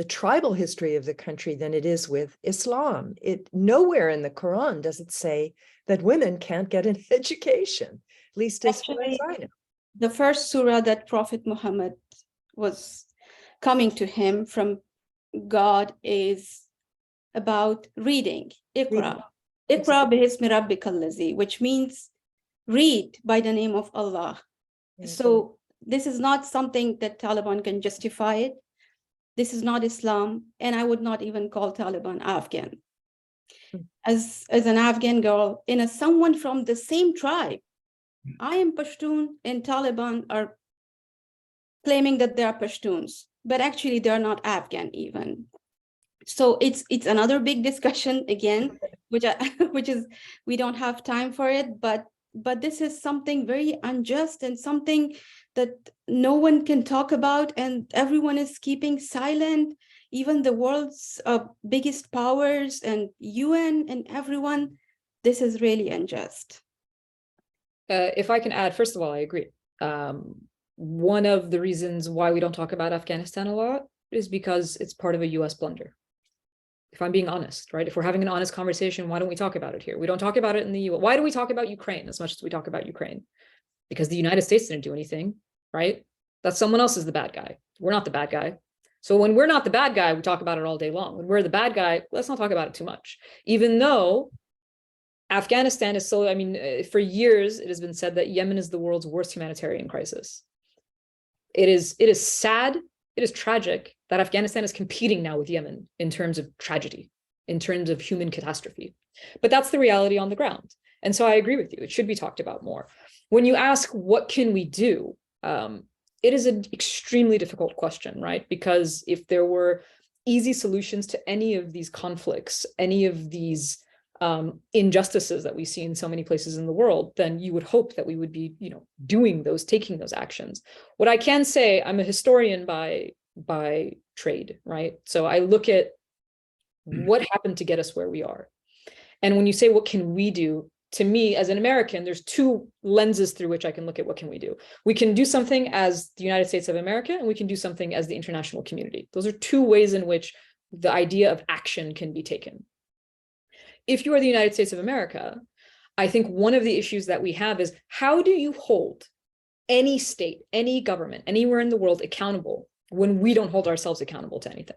tribal history of the country than it is with Islam. Nowhere in the Quran does it say that women can't get an education, at least as far as I know. The first surah that Prophet Muhammad was coming to him from God is about reading. Iqra. Iqra bihismi rabbikal ladzi, which means read by the name of Allah. So this is not something that Taliban can justify it. This is not Islam, and I would not even call Taliban Afghan. As an Afghan girl, someone from the same tribe, I am Pashtun, and Taliban are claiming that they are Pashtuns, but actually they are not Afghan even. So it's another big discussion again, which is we don't have time for it, but this is something very unjust and something that no one can talk about, and everyone is keeping silent, even the world's biggest powers and UN and everyone. This is really unjust. If I can add, first of all, I agree. One of the reasons why we don't talk about Afghanistan a lot is because it's part of a US blunder. If I'm being honest, right? If we're having an honest conversation, why don't we talk about it here? We don't talk about it in the US. Why do we talk about Ukraine as much as we talk about Ukraine? Because the United States didn't do anything, right? That someone else is the bad guy. We're not the bad guy. So when we're not the bad guy, we talk about it all day long. When we're the bad guy, let's not talk about it too much. Even though Afghanistan is so, I mean, for years, it has been said that Yemen is the world's worst humanitarian crisis. It is sad, it is tragic that Afghanistan is competing now with Yemen in terms of tragedy, in terms of human catastrophe. But that's the reality on the ground. And so I agree with you, it should be talked about more. When you ask, what can we do? It is an extremely difficult question, right? Because if there were easy solutions to any of these conflicts, any of these injustices that we see in so many places in the world, then you would hope that we would be, doing those, taking those actions. What I can say, I'm a historian by trade, right? So I look at what happened to get us where we are. And when you say, what can we do? To me, as an American, there's two lenses through which I can look at what can we do. We can do something as the United States of America, and we can do something as the international community. Those are two ways in which the idea of action can be taken. If you are the United States of America, I think one of the issues that we have is, how do you hold any state, any government, anywhere in the world accountable when we don't hold ourselves accountable to anything?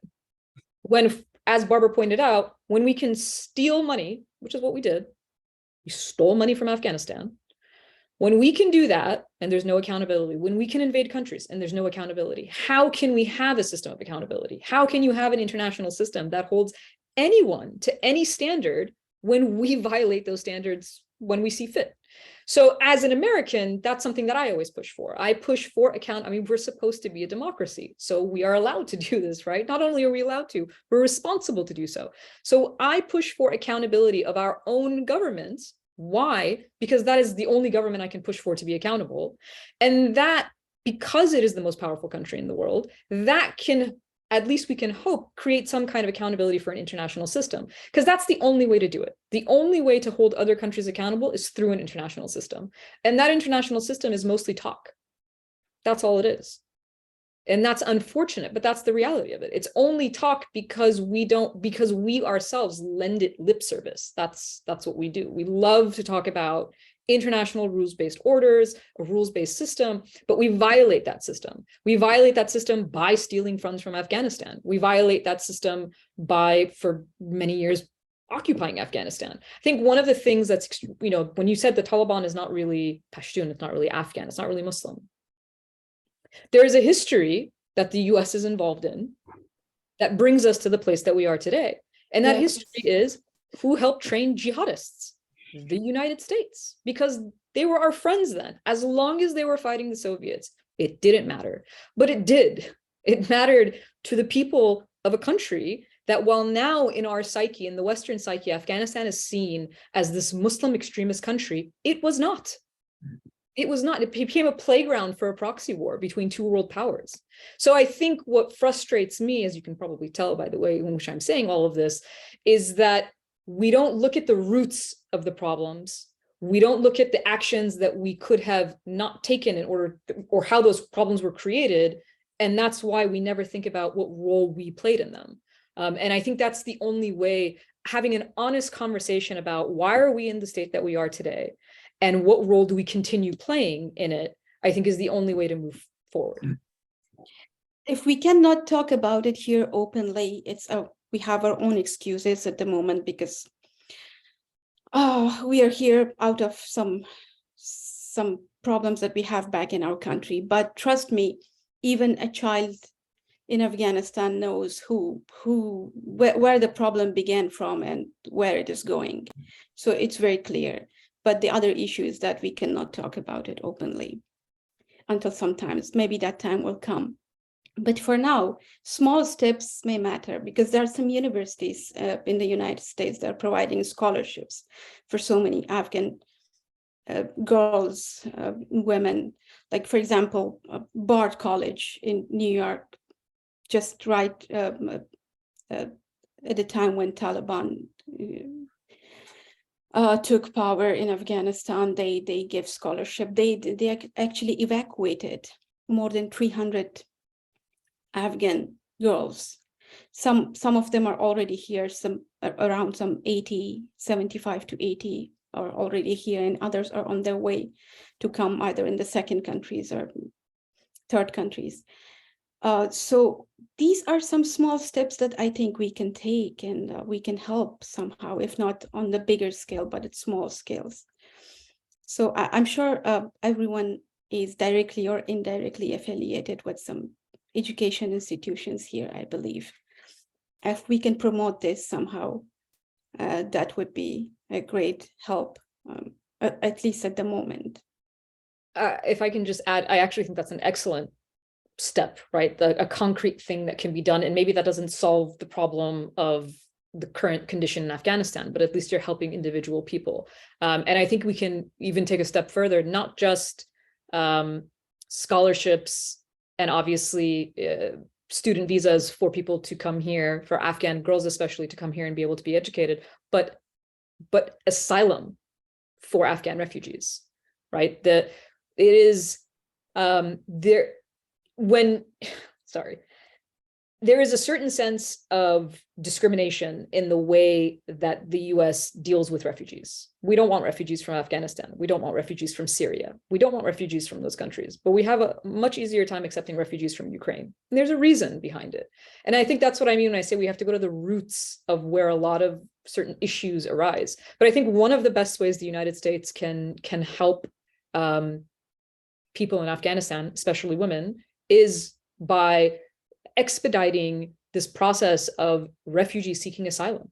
When, as Barbara pointed out, when we can steal money, which is what we did, we stole money from Afghanistan. When we can do that, and there's no accountability, when we can invade countries and there's no accountability, how can we have a system of accountability? How can you have an international system that holds anyone to any standard when we violate those standards when we see fit? So as an American, that's something that I always push for. I push for we're supposed to be a democracy, so we are allowed to do this, right? Not only are we allowed to, we're responsible to do so. So I push for accountability of our own governments. Why? Because that is the only government I can push for to be accountable. And that, because it is the most powerful country in the world, that can, at least we can hope, create some kind of accountability for an international system, because that's the only way to do it. The only way to hold other countries accountable is through an international system. And that international system is mostly talk. That's all it is. And that's unfortunate, but that's the reality of it. It's only talk because we ourselves lend it lip service. That's what we do. We love to talk about international rules-based orders, a rules-based system, but we violate that system. We violate that system by stealing funds from Afghanistan. We violate that system by, for many years, occupying Afghanistan. I think one of the things that's, you know, when you said the Taliban is not really Pashtun, it's not really Afghan, it's not really Muslim. There is a history that the US is involved in that brings us to the place that we are today. And that history is who helped train jihadists? The United States, because they were our friends then. As long as they were fighting the Soviets, it didn't matter. But it did. It mattered to the people of a country that, while now in our psyche, in the Western psyche, Afghanistan is seen as this Muslim extremist country, it was not. It was not. It became a playground for a proxy war between two world powers. So I think what frustrates me, as you can probably tell by the way in which I'm saying all of this, is that we don't look at the roots of the problems. We don't look at the actions that we could have not taken in order, or how those problems were created. And that's why we never think about what role we played in them. And I think that's the only way, having an honest conversation about why are we in the state that we are today, and what role do we continue playing in it, I think is the only way to move forward. If we cannot talk about it here openly, we have our own excuses at the moment because we are here out of some problems that we have back in our country. But trust me, even a child in Afghanistan knows where the problem began from and where it is going. So it's very clear. But the other issue is that we cannot talk about it openly until sometimes, maybe that time will come. But for now, small steps may matter, because there are some universities in the United States that are providing scholarships for so many Afghan girls, women. Like, for example, Bard College in New York, just right at the time when Taliban took power in Afghanistan, they gave scholarship. They actually evacuated more than 300 Afghan girls. Some of them are already here, around 75 to 80 are already here, and others are on their way to come either in the second countries or third countries. So these are some small steps that I think we can take, and we can help somehow, if not on the bigger scale, but at small scales. So I'm sure everyone is directly or indirectly affiliated with some education institutions here, I believe. If we can promote this somehow, that would be a great help, at least at the moment. If I can just add, I actually think that's an excellent step, right? A concrete thing that can be done. And maybe that doesn't solve the problem of the current condition in Afghanistan, but at least you're helping individual people. And I think we can even take a step further, not just scholarships and obviously student visas for people to come here, for Afghan girls especially to come here and be able to be educated, but asylum for Afghan refugees, right? There is a certain sense of discrimination in the way that the US deals with refugees. We don't want refugees from Afghanistan. We don't want refugees from Syria. We don't want refugees from those countries, but we have a much easier time accepting refugees from Ukraine. And there's a reason behind it. And I think that's what I mean when I say we have to go to the roots of where a lot of certain issues arise. But I think one of the best ways the United States can help people in Afghanistan, especially women, is by expediting this process of refugees seeking asylum,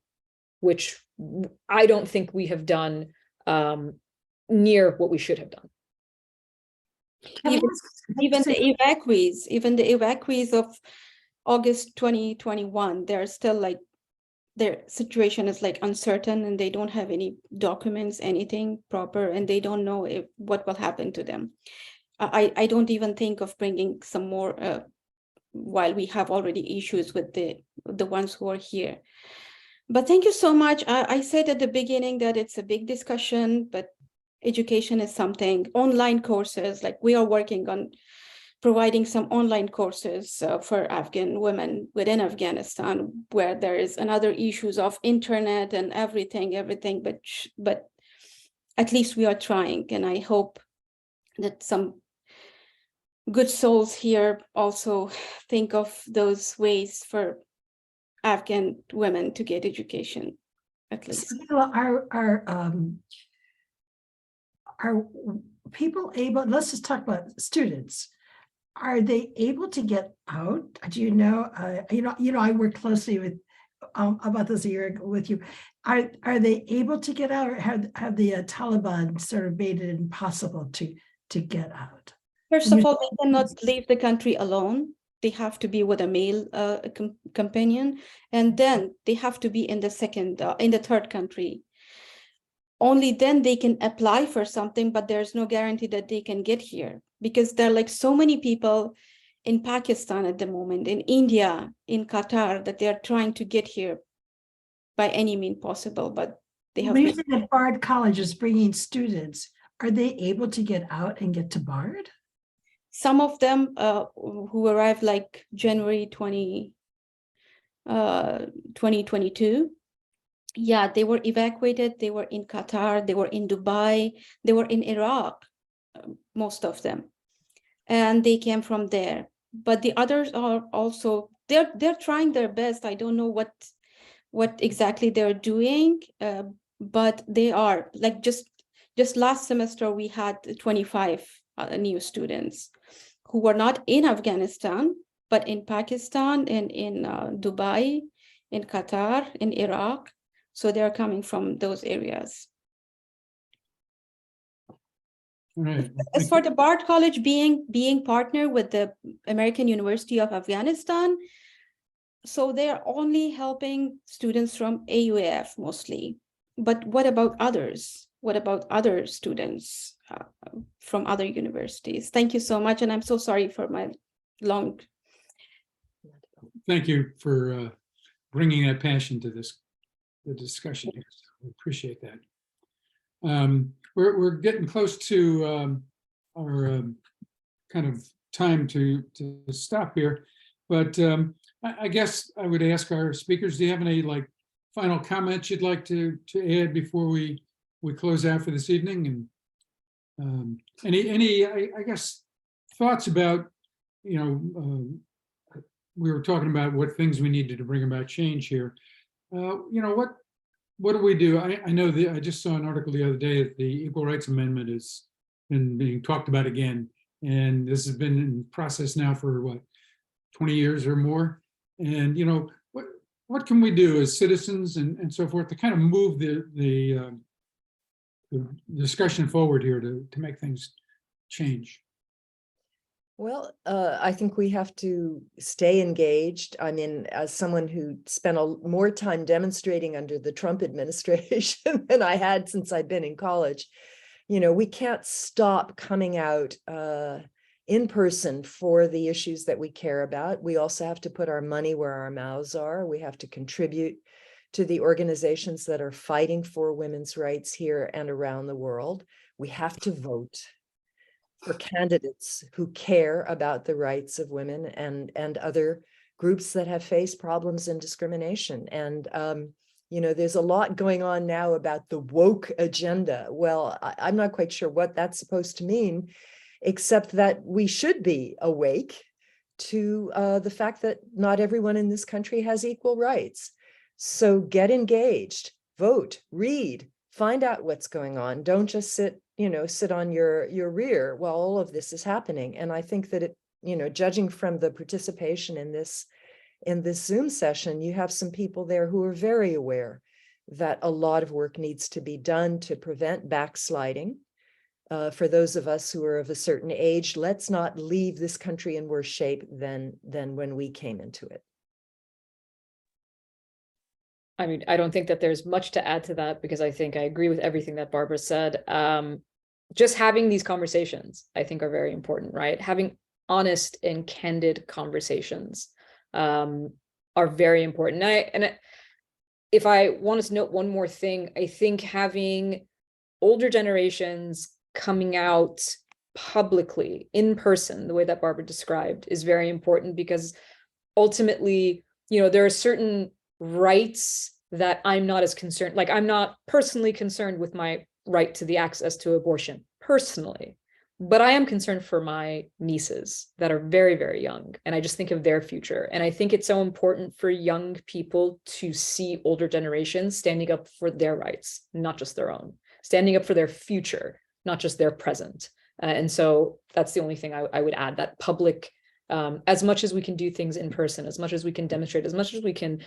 which I don't think we have done near what we should have done. Even the evacuees of August 2021, they're still like, their situation is like uncertain, and they don't have any documents, anything proper, and they don't know what will happen to them. I don't even think of bringing some more while we have already issues with the ones who are here. But thank you so much. I said at the beginning that it's a big discussion, but education is something. Online courses, like we are working on providing some online courses for Afghan women within Afghanistan, where there is another issues of internet and everything, but at least we are trying, and I hope that some good souls here also think of those ways for Afghan women to get education. at least. Samantha, are people able, let's just talk about students. Are they able to get out? Do you know, I work closely with about this a year with you. Are they able to get out, or have the Taliban sort of made it impossible to get out? First of all, they cannot leave the country alone. They have to be with a male companion, and then they have to be in the third country. Only then they can apply for something, but there's no guarantee that they can get here, because there are like so many people in Pakistan at the moment, in India, in Qatar, that they are trying to get here by any means possible, but they have. The reason that Bard College is bringing students, are they able to get out and get to Bard? Some of them who arrived like January 2022, yeah, they were evacuated. They were in Qatar, they were in Dubai, they were in Iraq, most of them, and they came from there. But the others are also, they're trying their best. I don't know what exactly they're doing, but they are like, just last semester we had 25 new students who were not in Afghanistan, but in Pakistan and in Dubai, in Qatar, in Iraq. So they're coming from those areas. Right. As for the Bard College being partnered with the American University of Afghanistan, so they're only helping students from AUAF mostly. But what about others? What about other students from other universities? Thank you so much. And I'm so sorry for my long. Thank you for bringing that passion to the discussion here. So we appreciate that. We're getting close to our kind of time to stop here, but I guess I would ask our speakers, do you have any like final comments you'd like to add before we close out for this evening? And any I guess thoughts about, we were talking about what things we needed to bring about change here. What do we do? I know that I just saw an article the other day that the Equal Rights Amendment has been being talked about again, and this has been in process now for what, 20 years or more. And what can we do as citizens and so forth to kind of move the discussion forward here to make things change? Well, I think we have to stay engaged. I mean, as someone who spent more time demonstrating under the Trump administration than I had since I'd been in college, we can't stop coming out in person for the issues that we care about. We also have to put our money where our mouths are. We have to contribute to the organizations that are fighting for women's rights here and around the world. We have to vote for candidates who care about the rights of women and other groups that have faced problems and discrimination. And, there's a lot going on now about the woke agenda. Well, I'm not quite sure what that's supposed to mean, except that we should be awake to the fact that not everyone in this country has equal rights. So get engaged, vote, read, find out what's going on. Don't just sit on your rear while all of this is happening. And I think that judging from the participation in this Zoom session, you have some people there who are very aware that a lot of work needs to be done to prevent backsliding. For those of us who are of a certain age, let's not leave this country in worse shape than when we came into it. I mean, I don't think that there's much to add to that, because I think I agree with everything that Barbara said. Just having these conversations, I think, are very important, right? Having honest and candid conversations are very important. If I wanted to note one more thing, I think having older generations coming out publicly in person, the way that Barbara described, is very important, because ultimately, there are certain rights that I'm not as concerned, like I'm not personally concerned with my right to the access to abortion personally, But I am concerned for my nieces that are very, very young. And I just think of their future. And I think it's so important for young people to see older generations standing up for their rights, not just their own, standing up for their future, not just their present. And so that's the only thing I would add, that public, as much as we can do things in person, as much as we can demonstrate, as much as we can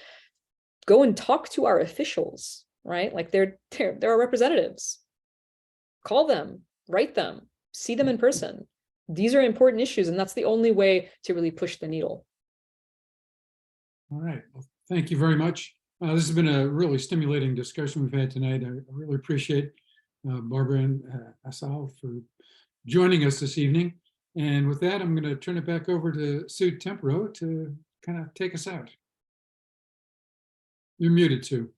go and talk to our officials, right? Like they're our representatives. Call them, write them, see them in person. These are important issues, and that's the only way to really push the needle. All right. Well, thank you very much. This has been a really stimulating discussion we've had tonight. I really appreciate Barbara and Assal for joining us this evening. And with that, I'm going to turn it back over to Sue Tempero to kind of take us out. You're muted, Sue.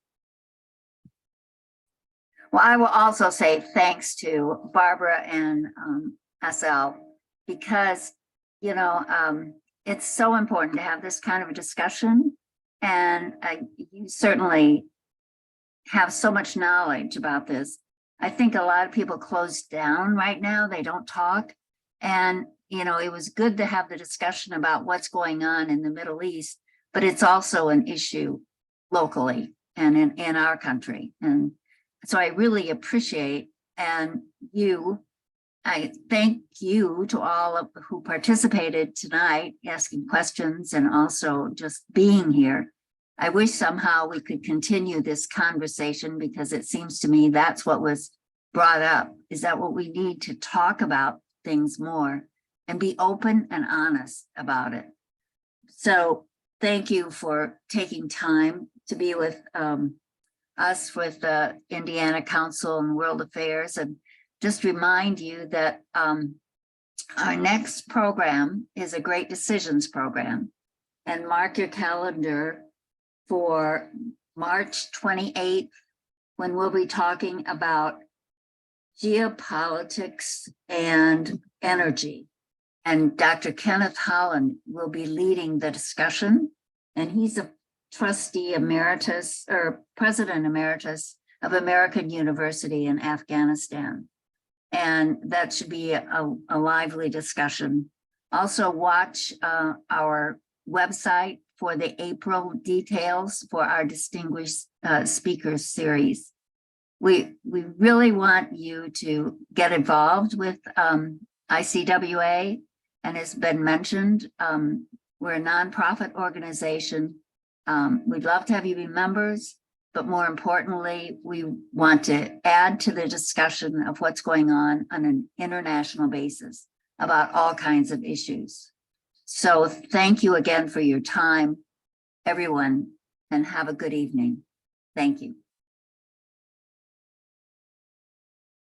Well, I will also say thanks to Barbara and Assal, because, you know, it's so important to have this kind of a discussion. And you certainly have so much knowledge about this. I think a lot of people close down right now. They don't talk. And, you know, it was good to have the discussion about what's going on in the Middle East, but it's also an issue locally and in our country. And so I really appreciate, and I thank you to all of who participated tonight, asking questions and also just being here. I wish somehow we could continue this conversation, because it seems to me that's what was brought up, is that what we need to talk about things more and be open and honest about it. So thank you for taking time to be with us with the Indiana Council on World Affairs, and just remind you that our next program is a Great Decisions program, and mark your calendar for March 28th, when we'll be talking about geopolitics and energy. And Dr. Kenneth Holland will be leading the discussion, and he's a trustee emeritus or president emeritus of American University in Afghanistan. And that should be a lively discussion. Also watch our website for the April details for our distinguished speakers series. We really want you to get involved with ICWA, and as been mentioned, we're a nonprofit organization. We'd love to have you be members, but more importantly, we want to add to the discussion of what's going on an international basis about all kinds of issues. So thank you again for your time, everyone, and have a good evening. Thank you.